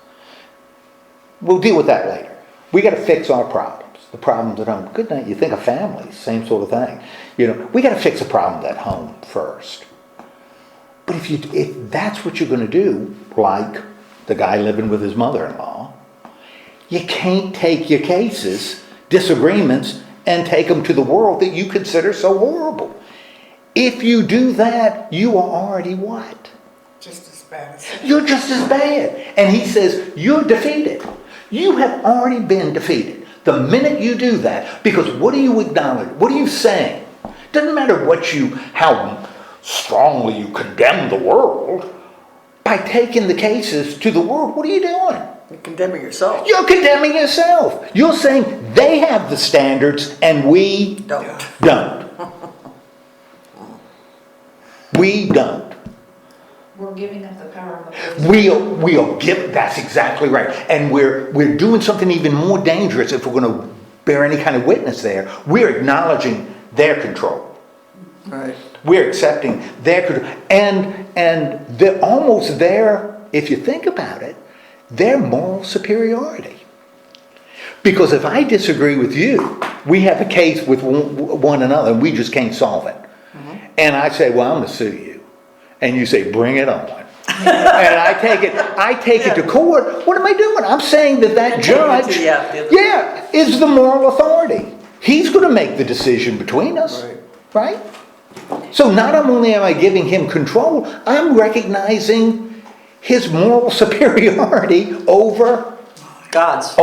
We'll deal with that later. We got to fix our problems. The problems at home. Good night. You think of families, same sort of thing. You know, we got to fix the problems at home first. But if that's what you're going to do, like the guy living with his mother-in-law, you can't take your cases, disagreements, and take them to the world that you consider so horrible. If you do that, you are already what? Just as bad as You're just as bad. And he says, you're defeated. You have already been defeated. The minute you do that, because what do you acknowledge? What are you saying? Doesn't matter how strongly you condemn the world. By taking the cases to the world, what are you doing? You're condemning yourself. You're condemning yourself. You're saying they have the standards and we Don't. don't. We don't. We're giving up the power of the We'll give, that's exactly right. And we're doing something even more dangerous if we're going to bear any kind of witness there. We're acknowledging their control. Right. We're accepting their control. And they're almost there, if you think about it, their moral superiority. Because if I disagree with you, we have a case with one another and we just can't solve it. Mm-hmm. And I say, well, I'm going to sue you. And you say, bring it on. And I take it to court. What am I doing? I'm saying that judge, is the moral authority. He's going to make the decision between us, right? So not only am I giving him control, I'm recognizing his moral superiority over us.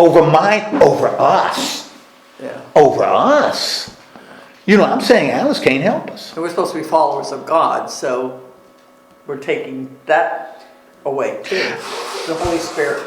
Yeah. Over us. You know, I'm saying Alice can't help us. And we're supposed to be followers of God, so we're taking that away too. The Holy Spirit.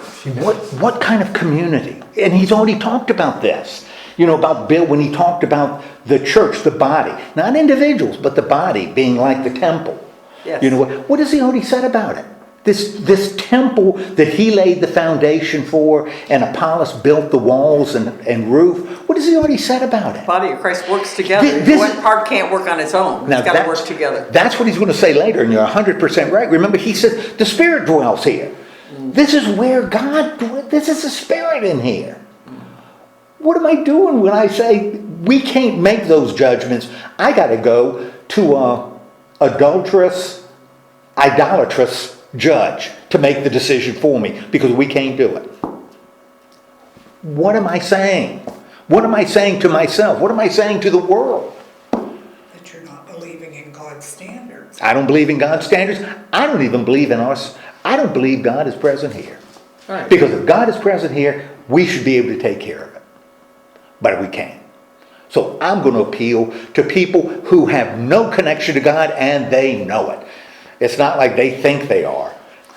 What kind of community And he's already talked about this. About Bill, when he talked about the church, the body. Not individuals, but the body being like the temple. Yes. What has he already said about it? This temple that he laid the foundation for, and Apollos built the walls and roof. What has he already said about it? The body of Christ works together. This- One part can't work on its own. It's got to work together. That's what he's going to say later, and you're 100% right. Remember, he said the Spirit dwells here. This is where this is the Spirit in here. What am I doing when I say we can't make those judgments? I got to go to a adulterous, idolatrous judge to make the decision for me because we can't do it. What am I saying? What am I saying to myself? What am I saying to the world? That you're not believing in God's standards. I don't believe in God's standards. I don't even believe in us. I don't believe God is present here. Right. Because if God is present here, we should be able to take care of it. But we can't. So I'm going to appeal to people who have no connection to God and they know it. It's not like they think they are.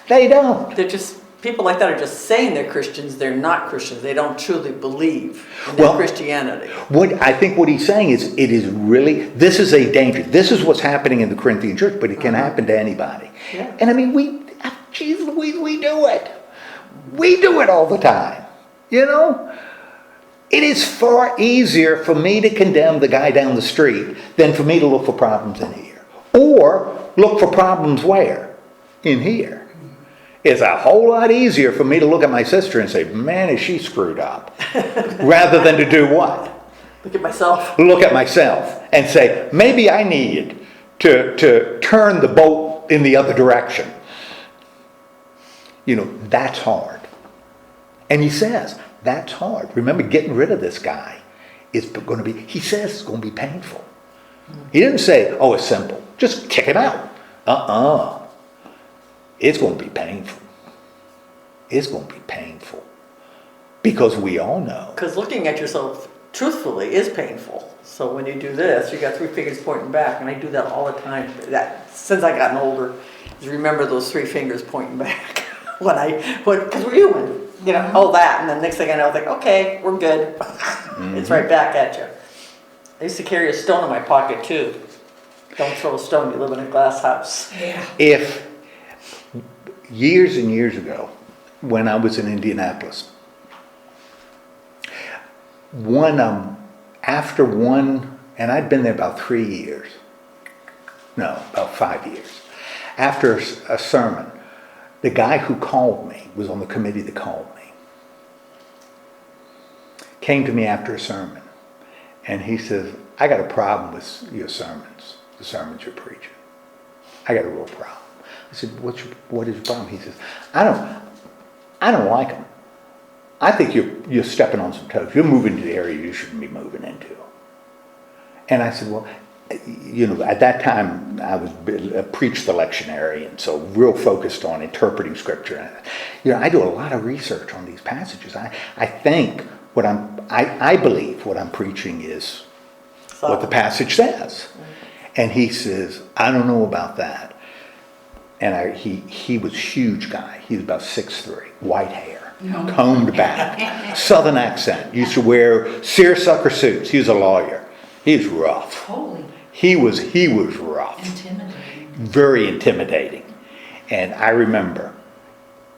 They don't. They're just, people like that are just saying they're Christians. They're not Christians. They don't truly believe in their Christianity. I think what he's saying is this is a danger. This is what's happening in the Corinthian church, but it can happen to anybody. Yeah. And I mean, we do it. We do it all the time. It is far easier for me to condemn the guy down the street than for me to look for problems in here. Or look for problems where? In here. It's a whole lot easier for me to look at my sister and say, man, is she screwed up? Rather than to do what? Look at myself. Look at myself and say, maybe I need to turn the boat in the other direction. That's hard. And he says, that's hard. Remember, getting rid of this guy is going to be, he says it's going to be painful. He didn't say, oh, it's simple. Just kick him out. It's going to be painful. It's going to be painful. Because we all know. Because looking at yourself truthfully is painful. So when you do this, you got 3 fingers pointing back, and I do that all the time. Since I gotten older, is remember those 3 fingers pointing back. Because we're human. All that, and then next thing I know, I think, okay, we're good. It's right back at you. I used to carry a stone in my pocket too. Don't throw a stone, you live in a glass house. Yeah. If years and years ago, when I was in Indianapolis, after one, and I'd been there about 3 years. No, about 5 years. After a sermon, the guy who called me, was on the committee that called me, came to me after a sermon, and he says, I got a problem with your sermons, the sermons you're preaching. I got a real problem. I said, what is your problem? He says, I don't like them. I think you're stepping on some toes. You're moving to the area you shouldn't be moving into. And I said, well, at that time I was preached the lectionary, and so real focused on interpreting scripture. I do a lot of research on these passages. I think I believe what I'm preaching is what the passage says. And he says, I don't know about that. And he was a huge guy. He was about 6'3", white hair, combed back, southern accent. Used to wear seersucker suits. He was a lawyer. He was rough. Holy. He was rough. Intimidating. Very intimidating. And I remember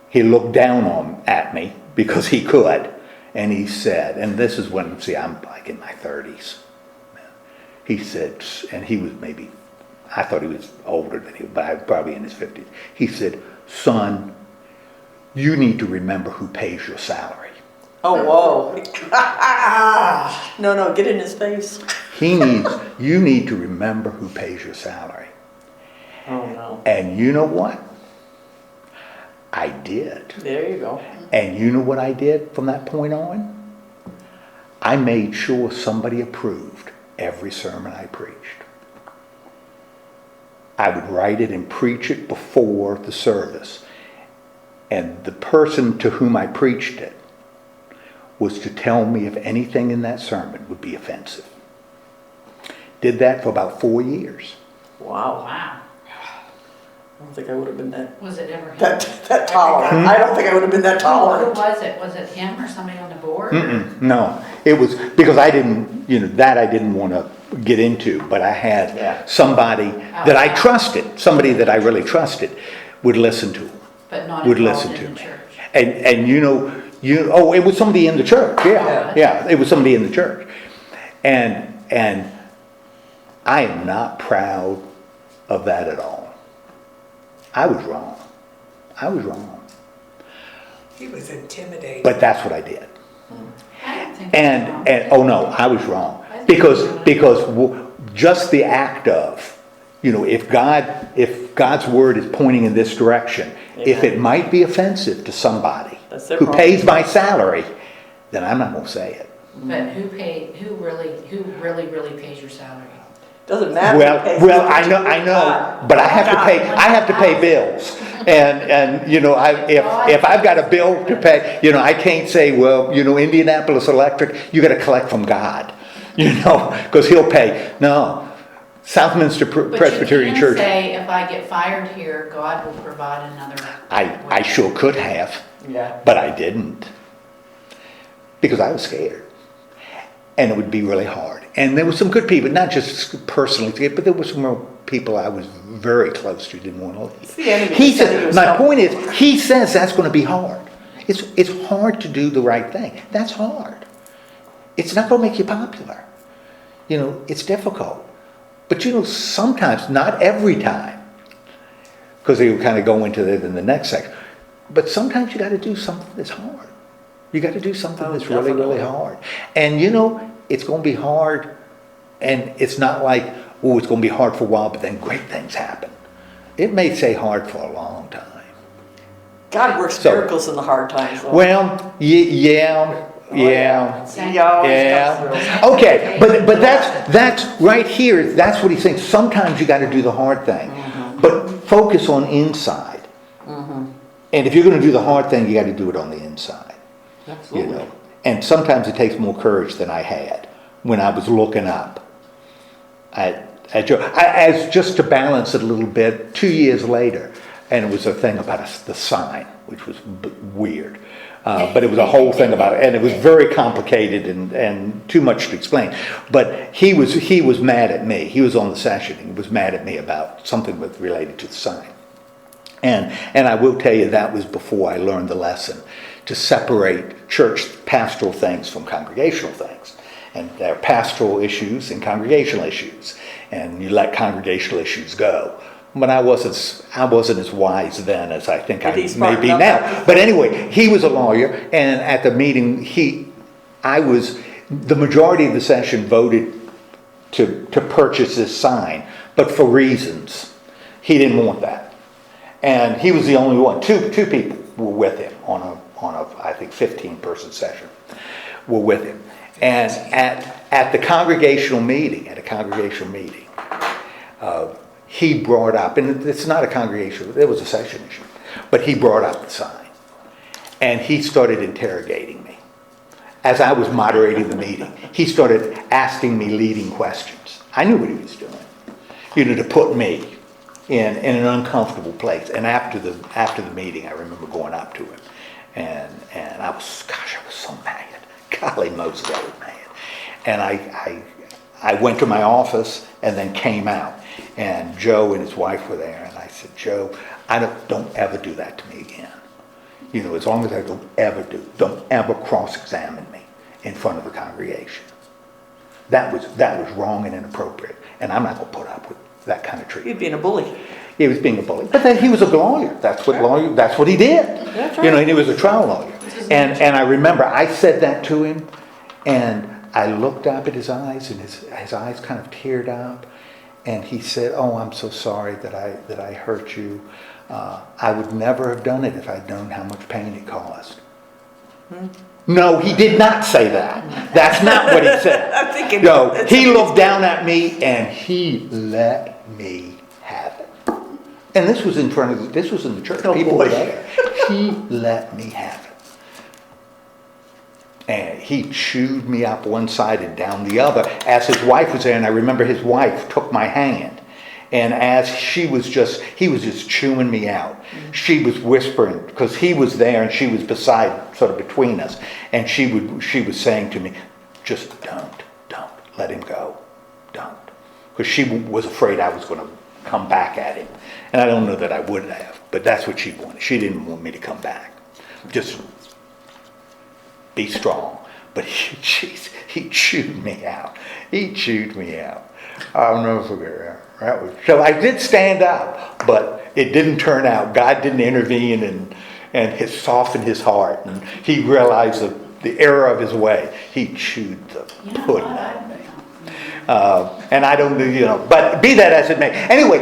he looked down at me because he could. And he said, and this is when, I'm like in my 30s. He said, and he was maybe, I thought he was older than he was, but probably in his 50s. He said, son, you need to remember who pays your salary. Oh, whoa. No, get in his face. You need to remember who pays your salary. Oh, no. And you know what? I did. There you go. And you know what I did from that point on? I made sure somebody approved every sermon I preached. I would write it and preach it before the service. And the person to whom I preached it was to tell me if anything in that sermon would be offensive. Did that for about 4 years. Wow. Wow. don't think I would have been Was it ever him? that tolerant. I don't think I would have been that Who tolerant. was it? Was it him or somebody on the board? No, it was, because I didn't, that I didn't want to get into, but I had Yeah. somebody that I trusted, somebody that I really trusted, would listen to him. But not Would involved listen to in the me. church. And it was somebody in the church, yeah, it was somebody in the church. And I am not proud of that at all. I was wrong. He was intimidated. But that's what I did. I don't think that's wrong. Oh no, I was wrong. Because just the act of, if God's word is pointing in this direction, if Amen. it might be offensive to somebody That's their who problem. pays my salary, then I'm not going to say it. But who really pays your salary? Doesn't matter. Well, I know, but I have to pay bills. And if I've got a bill to pay, I can't say, well, Indianapolis Electric, you got to collect from God, because he'll pay. No, Southminster Presbyterian But you Church. can say, if I get fired here, God will provide another. I sure could have, Yeah. but I didn't, because I was scared, and it would be really hard. And there were some good people, not just personally, but there were some more people I was very close to, didn't want to leave. It's the enemy He that's sending said, us my help. point is, he says that's going to be hard. It's hard to do the right thing. That's hard. It's not going to make you popular. It's difficult. But sometimes, not every time, because they kind of go into it in the next section, but sometimes you got to do something that's hard. You got to do something that's really, really hard. And it's going to be hard, and it's not like, it's going to be hard for a while, but then great things happen. It may stay hard for a long time. God works miracles in the hard times, though. Well, yeah. He always comes through. Okay, but that's right here. That's what he's saying. Sometimes you got to do the hard thing, but focus on inside. And if you're going to do the hard thing, you got to do it on the inside. Absolutely. And sometimes it takes more courage than I had when I was looking up at Joe. As just to balance it a little bit, 2 years later, and it was a thing about the sign, which was weird. But it was a whole thing about it, and it was very complicated and too much to explain. But he was mad at me. He was on the session. He was mad at me about something related to the sign. And I will tell you, that was before I learned the lesson to separate church pastoral things from congregational things. And there are pastoral issues and congregational issues, and you let congregational issues go. But I wasn't as wise then as I think I may be now. But anyway, he was a lawyer, and at the meeting, the majority of the session voted to purchase this sign, but for reasons. He didn't want that. And he was the only one. Two people were with him on a I think 15-person session were with him. And at the congregational meeting, he brought up, and it's not a congregation, it was a session issue, but he brought up the sign. And he started interrogating me. As I was moderating the meeting, he started asking me leading questions. I knew what he was doing, to put me in an uncomfortable place. And after the meeting, I remember going up to him, and I was so mad. Golly Moses, I was mad. And I went to my office and then came out. And Joe and his wife were there, and I said, Joe, don't ever do that to me again. As long as I don't ever cross-examine me in front of the congregation. That was wrong and inappropriate, and I'm not going to put up with that kind of treatment. You'd being a bully. He was being a bully, but then he was a lawyer. That's what he did. That's right. And he was a trial lawyer. And I remember I said that to him, and I looked up at his eyes, and his eyes kind of teared up. And he said, "Oh, I'm so sorry that I hurt you. I would never have done it if I'd known how much pain it caused." No, he did not say that. That's not what he said. I'm thinking. No, he looked down at me and he let me have it. And this was in the church. Oh, People boy. were there. He let me have it. And he chewed me up one side and down the other as his wife was there. And I remember his wife took my hand And as he was just chewing me out. She was whispering, because he was there and she was beside, sort of between us. And she was saying to me, just don't let him go. Don't. Because she was afraid I was going to come back at him. And I don't know that I would have, but that's what she wanted. She didn't want me to come back. Just be strong. But he chewed me out. He chewed me out. I'll never forget that. So I did stand up, but it didn't turn out. God didn't intervene and soften his heart. And he realized the error of his way. He chewed the pudding out of me. And I don't do, but be that as it may. Anyway,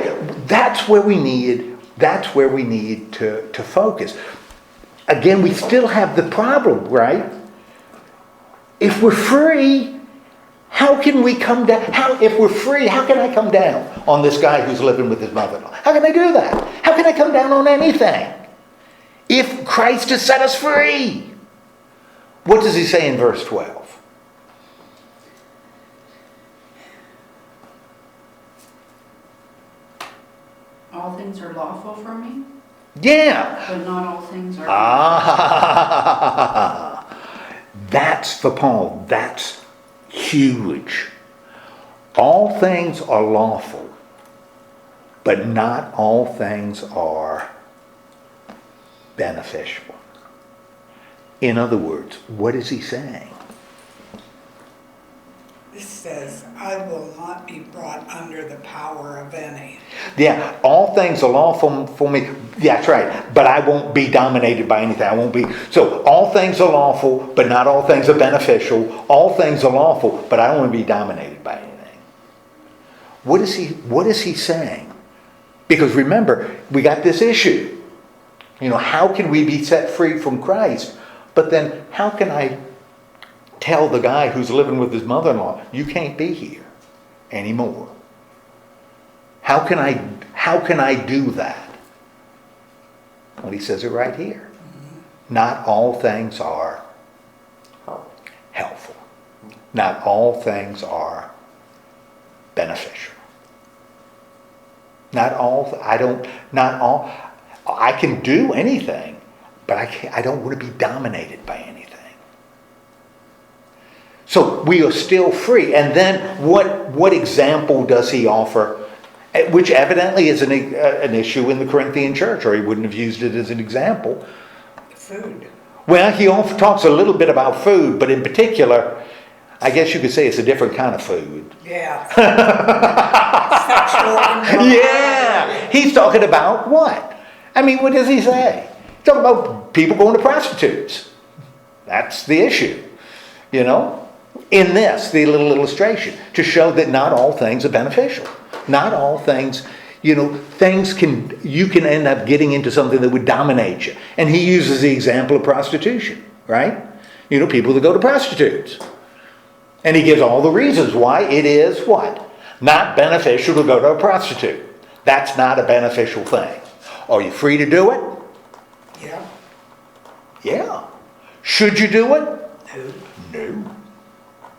that's where we need to focus. Again, we still have the problem, right? If we're free, how can we come down? If we're free, how can I come down on this guy who's living with his mother-in-law? How can I do that? How can I come down on anything? If Christ has set us free. What does he say in verse 12? All things are lawful for me, Yeah. but not all things are. That's for Paul. That's huge. All things are lawful, but not all things are beneficial. In other words, what is he saying? This says, I will not be brought under the power of any. Yeah, all things are lawful for me. Yeah, that's right. But I won't be dominated by anything. I won't be. So all things are lawful, but not all things are beneficial. All things are lawful, but I don't want to be dominated by anything. What is he saying? Because remember, we got this issue. How can we be set free from Christ? But then how can I tell the guy who's living with his mother-in-law, you can't be here anymore? How can I do that? Well, he says it right here. Not all things are helpful. Not all things are beneficial. I can do anything, but I don't want to be dominated by anything. So we are still free. And then what example does he offer? Which evidently is an issue in the Corinthian church, or he wouldn't have used it as an example. Food. Well, he also talks a little bit about food, but in particular, I guess you could say it's a different kind of food. Yeah. Sexual immorality. Yeah! He's talking about what? I mean, what does he say? He's talking about people going to prostitutes. That's the issue. In this, the little illustration, to show that not all things are beneficial. Not all things, you can end up getting into something that would dominate you. And he uses the example of prostitution, right? People that go to prostitutes. And he gives all the reasons why it is what? Not beneficial to go to a prostitute. That's not a beneficial thing. Are you free to do it? Yeah. Yeah. Should you do it? No.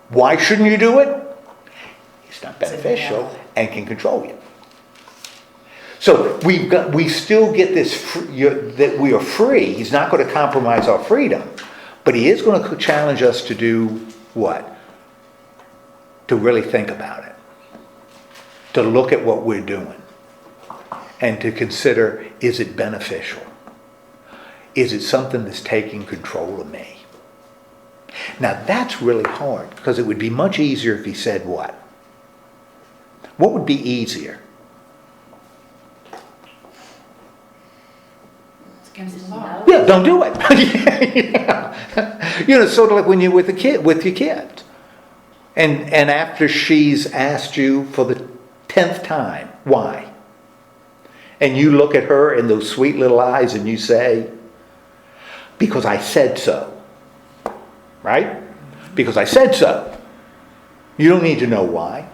Why shouldn't you do it? It's not beneficial and can control you. So we still get this that we are free. He's not going to compromise our freedom, but he is going to challenge us to do what? To really think about it. To look at what we're doing. And to consider, is it beneficial? Is it something that's taking control of me? Now that's really hard, because it would be much easier if he said what? What would be easier? It's against the law. Yeah, don't do it. Yeah. Sort of like when you're with your kid. And after she's asked you for the 10th time, why? And you look at her in those sweet little eyes and you say, because I said so. Right? Because I said so. You don't need to know why.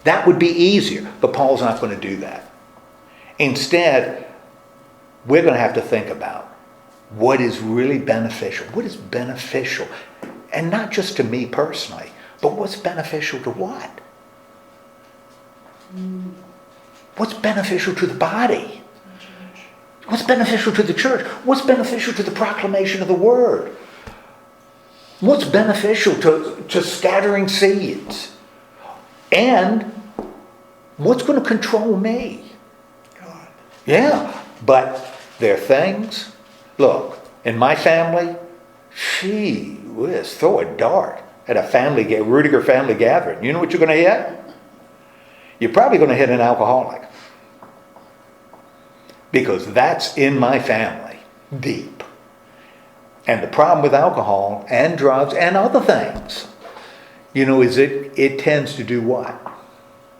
That would be easier, but Paul's not going to do that. Instead, we're going to have to think about what is really beneficial. What is beneficial? And not just to me personally, but what's beneficial to what? what's beneficial to the body? What's beneficial to the church? What's beneficial to the proclamation of the word? What's beneficial to scattering seeds? And what's going to control me? God. Yeah, but there are things, look, in my family, she was throw a dart at a Rudiger family gathering. You know what you're going to hit? You're probably going to hit an alcoholic. Because that's in my family, deep. And the problem with alcohol and drugs and other things, is it tends to do what?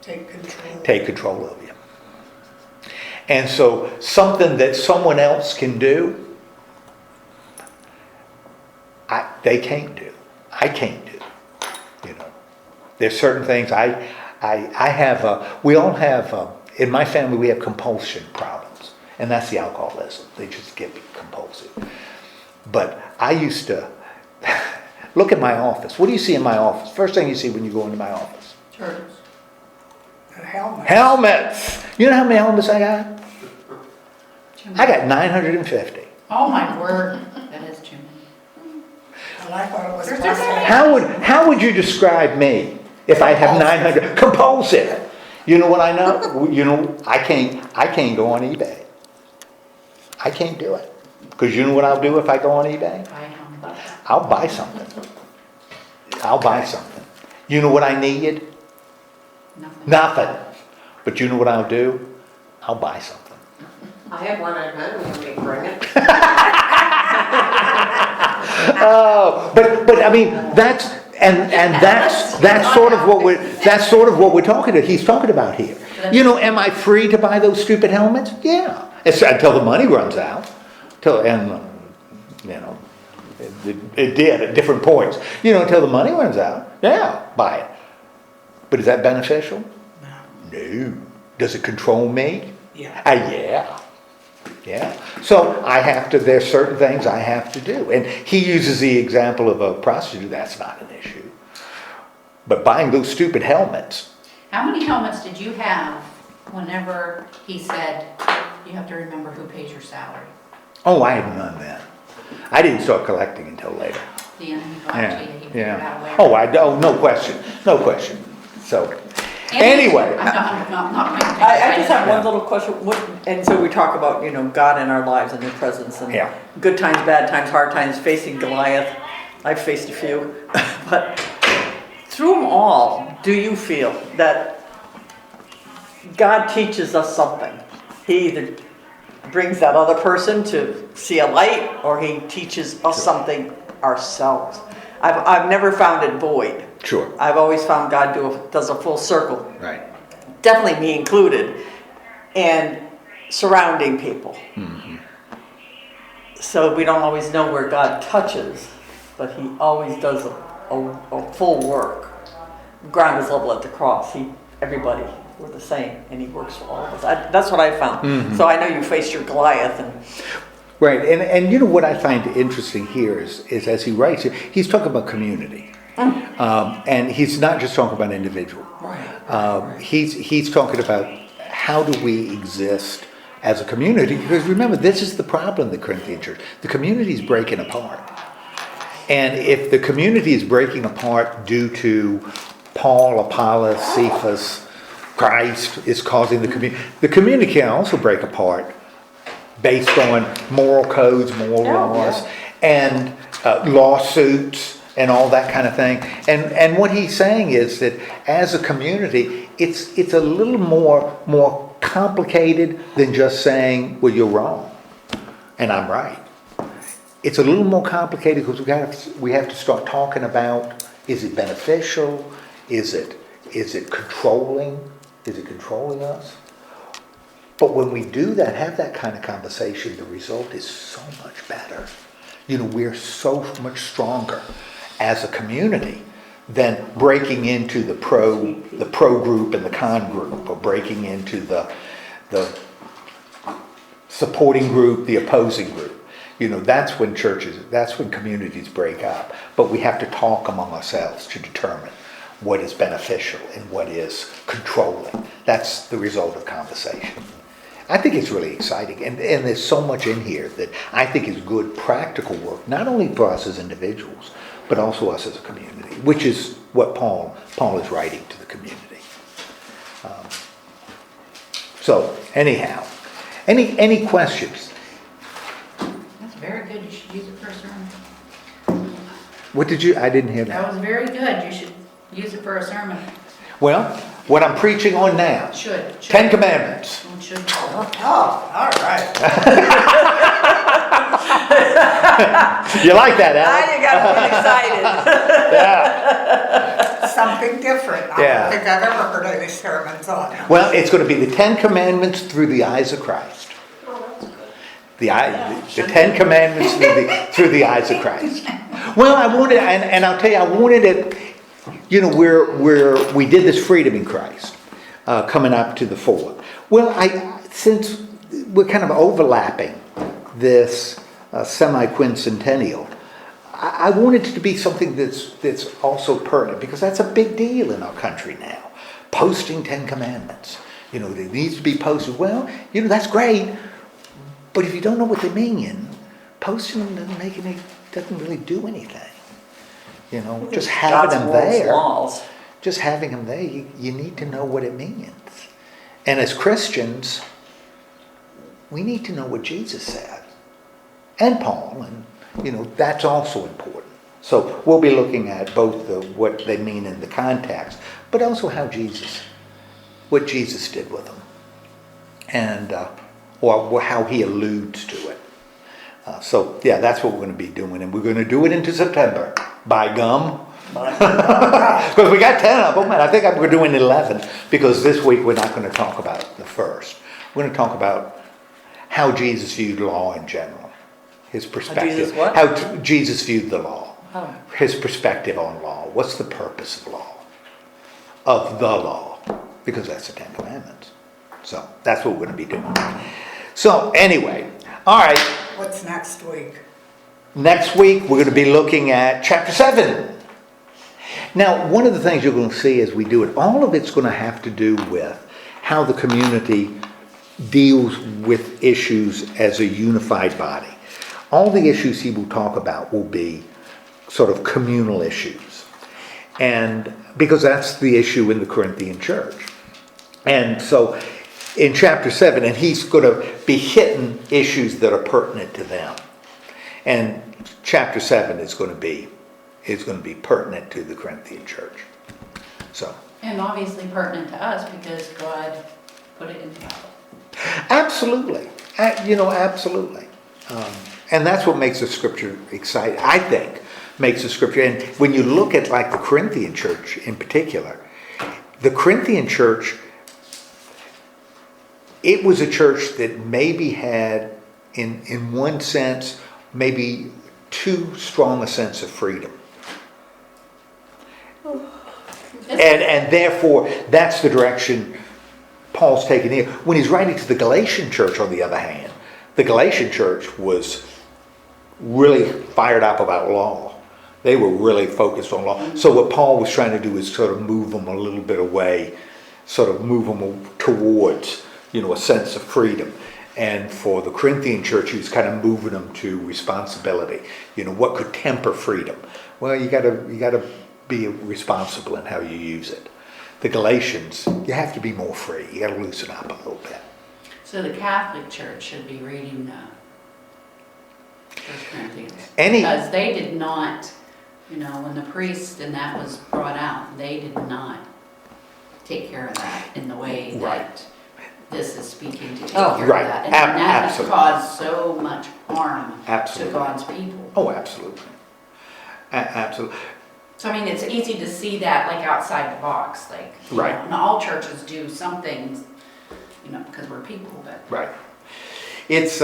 Take control. Take control of you. And so something that someone else can do, they can't do. I can't do. There's certain things we all have, in my family we have compulsion problems. And that's the alcoholism. They just get compulsive. But I used to look at my office. What do you see in my office? First thing you see when you go into my office? Turtles. A helmet. Helmets! You know how many helmets I got? I got 950. Oh my word, that is too many. And I thought it was There's possible. How would you describe me if I have 900? Compulsive. You know what I know? I can't go on eBay. I can't do it. Because you know what I'll do if I go on eBay? I'll buy something. I'll buy something. You know what I need? Nothing. But you know what I'll do? I'll buy something. I have one at home, you want me to bring it? Oh, but I mean that's sort of what we're talking about. He's talking about here. Am I free to buy those stupid helmets? Yeah, it's until the money runs out. It did at different points. Until the money runs out. Yeah, buy it. But is that beneficial? No. Does it control me? Yeah. Yeah. So there's certain things I have to do. And he uses the example of a prostitute. That's not an issue. But buying those stupid helmets. How many helmets did you have whenever he said, you have to remember who pays your salary? Oh, I had none then. I didn't start collecting until later. The enemy brought it to you, he figured out where. Oh, no question. So, anyway. I'm not I just have one little question. And so we talk about, God in our lives and His presence and Yeah. good times, bad times, hard times, facing Goliath. I've faced a few. But through them all, do you feel that God teaches us something? He either brings that other person to see a light, or He teaches us something ourselves. I've never found it void. Sure. I've always found God does a full circle. Right. Definitely me included, and surrounding people. Mm-hmm. So we don't always know where God touches, but He always does a full work. Ground is level at the cross. Everybody, we're the same, and He works for all of us. That's what I found. Mm-hmm. So I know you faced your Goliath, and Right, and what I find interesting here is as he writes here, he's talking about community. And he's not just talking about individual. right. He's talking about how do we exist as a community, because remember, this is the problem in the Corinthian church. The community is breaking apart. And if the community is breaking apart due to Paul, Apollos, Cephas, Christ is causing the community can also break apart based on moral codes, moral laws, and lawsuits and all that kind of thing. And what he's saying is that as a community, it's a little more complicated than just saying, well, you're wrong and I'm right. It's a little more complicated because we have to start talking about, is it beneficial? Is it controlling? Is it controlling us? But when we do that, have that kind of conversation, the result is so much better. We're so much stronger as a community than breaking into the pro group and the con group, or breaking into the supporting group, the opposing group. That's when communities break up. But we have to talk among ourselves to determine what is beneficial and what is controlling. That's the result of conversation. I think it's really exciting, and there's so much in here that I think is good practical work, not only for us as individuals, but also us as a community, which is what Paul is writing to the community. So anyhow, any questions? That's very good, you should use it for a sermon. What did you? I didn't hear that. That was very good, you should use it for a sermon. Well, what I'm preaching on now, Should. 10 Commandments. Should. Oh, all right. You like that, Now Alex? you got me excited. Yeah. Something different. I Yeah. don't think I've ever heard any sermons on it. Well, it's going to be the 10 Commandments through the eyes of Christ. Oh, that's good. The 10 Commandments through the eyes of Christ. Well, I wanted, and I'll tell you, I wanted it, you know, we did this freedom in Christ, coming up to the 4th. Well, since we're kind of overlapping this semi-quincentennial, I wanted it to be something that's also pertinent, because that's a big deal in our country now. Posting 10 Commandments. You know, it needs to be posted. Well, you know, that's great, but if you don't know what they mean, posting them doesn't really do anything. You know, just having God's them rules, there. laws. Just having them there, you need to know what it means. And as Christians, we need to know what Jesus said. And Paul, and you know, that's also important. So we'll be looking at both what they mean in the context, but also what Jesus did with them. And, or how he alludes to it. So yeah, that's what we're going to be doing. And we're going to do it into September. By gum. Because we got 10 of them, and I think we're doing 11, because this week we're not going to talk about the first. We're going to talk about how Jesus viewed law in general, his perspective. Jesus what? How Jesus viewed the law, Oh. his perspective on law. What's the purpose of law? Of the law, because that's the 10 Commandments. So that's what we're going to be doing. So anyway, all right. What's next week? Next week, we're going to be looking at chapter 7. Now, one of the things you're going to see as we do it, all of it's going to have to do with how the community deals with issues as a unified body. All the issues he will talk about will be sort of communal issues. And because that's the issue in the Corinthian church. And so in chapter 7, and he's going to be hitting issues that are pertinent to them. And chapter 7 is going to be pertinent to the Corinthian church. So And obviously pertinent to us because God put it in the Bible. absolutely, absolutely, and that's what makes the scripture exciting. I think makes the scripture. And when you look at like the Corinthian church in particular, the Corinthian church, it was a church that maybe had, in one sense, maybe too strong a sense of freedom. And therefore, that's the direction Paul's taking here. When he's writing to the Galatian church, on the other hand, the Galatian church was really fired up about law. They were really focused on law. So what Paul was trying to do is sort of move them a little bit away, sort of move them towards, a sense of freedom. And for the Corinthian church, he was kind of moving them to responsibility. What could temper freedom? Well, you got to be responsible in how you use it. The Galatians, you have to be more free. You got to loosen up a little bit. So the Catholic Church should be reading 1 Corinthians. Any- Because they did not, when the priest and that was brought out, they did not take care of that in the way Right. that this is speaking to take Oh, care right. of that. And that has Absolutely. caused so much harm Absolutely. to God's people. Oh, absolutely. Absolutely. So I mean, it's easy to see that like outside the box, like, Right. and all churches do some things, because we're people, but. Right. It's,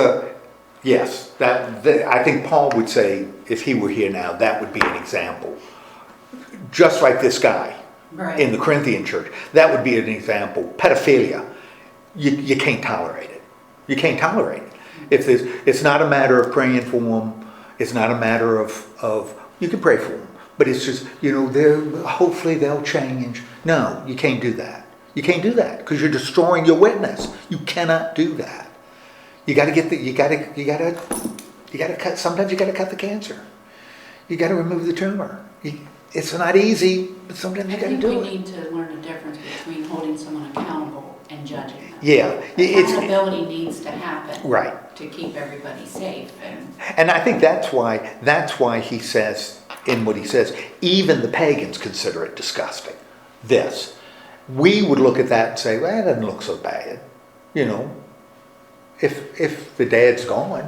yes, I think Paul would say, if he were here now, that would be an example. Just like this guy Right. in the Corinthian church, that would be an example. Pedophilia, you can't tolerate it. You can't tolerate it. It's not a matter of praying for them. It's not a matter of you can pray for them, but it's just, hopefully they'll change. No, you can't do that. You can't do that because you're destroying your witness. You cannot do that. You got to cut. Sometimes you got to cut the cancer. You got to remove the tumor. It's not easy, but sometimes you got to do I it. think we need to learn the difference between holding someone accountable and judging them. Yeah, Accountability needs to happen. Right. To keep everybody safe and. And I think that's why he says, in what he says, even the pagans consider it disgusting. This. We would look at that and say, well, it doesn't look so bad. If the dad's gone,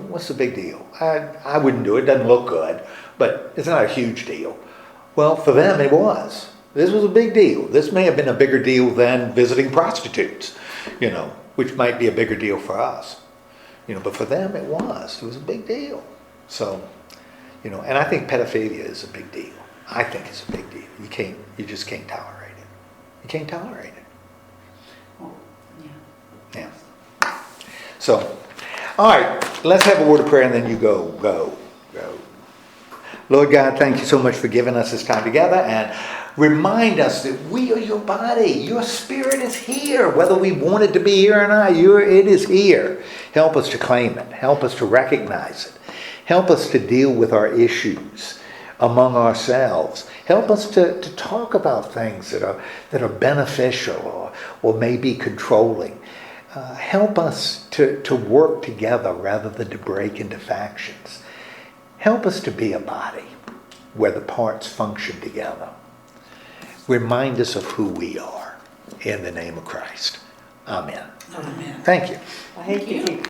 what's the big deal? I wouldn't do it. It doesn't look good, but it's not a huge deal. Well, for them it was. This was a big deal. This may have been a bigger deal than visiting prostitutes, which might be a bigger deal for us. But for them it was. It was a big deal. So, and I think pedophilia is a big deal. I think it's a big deal. You just can't tolerate it. You can't tolerate it. Well, yeah. Yeah. So, all right, let's have a word of prayer and then you go. Lord God, thank you so much for giving us this time together and remind us that we are your body. Your spirit is here. Whether we want it to be here or not, it is here. Help us to claim it. Help us to recognize it. Help us to deal with our issues among ourselves. Help us to talk about things that are beneficial or maybe controlling. Help us to work together rather than to break into factions. Help us to be a body where the parts function together. Remind us of who we are. In the name of Christ. Amen. Amen. Thank you. I hate to keep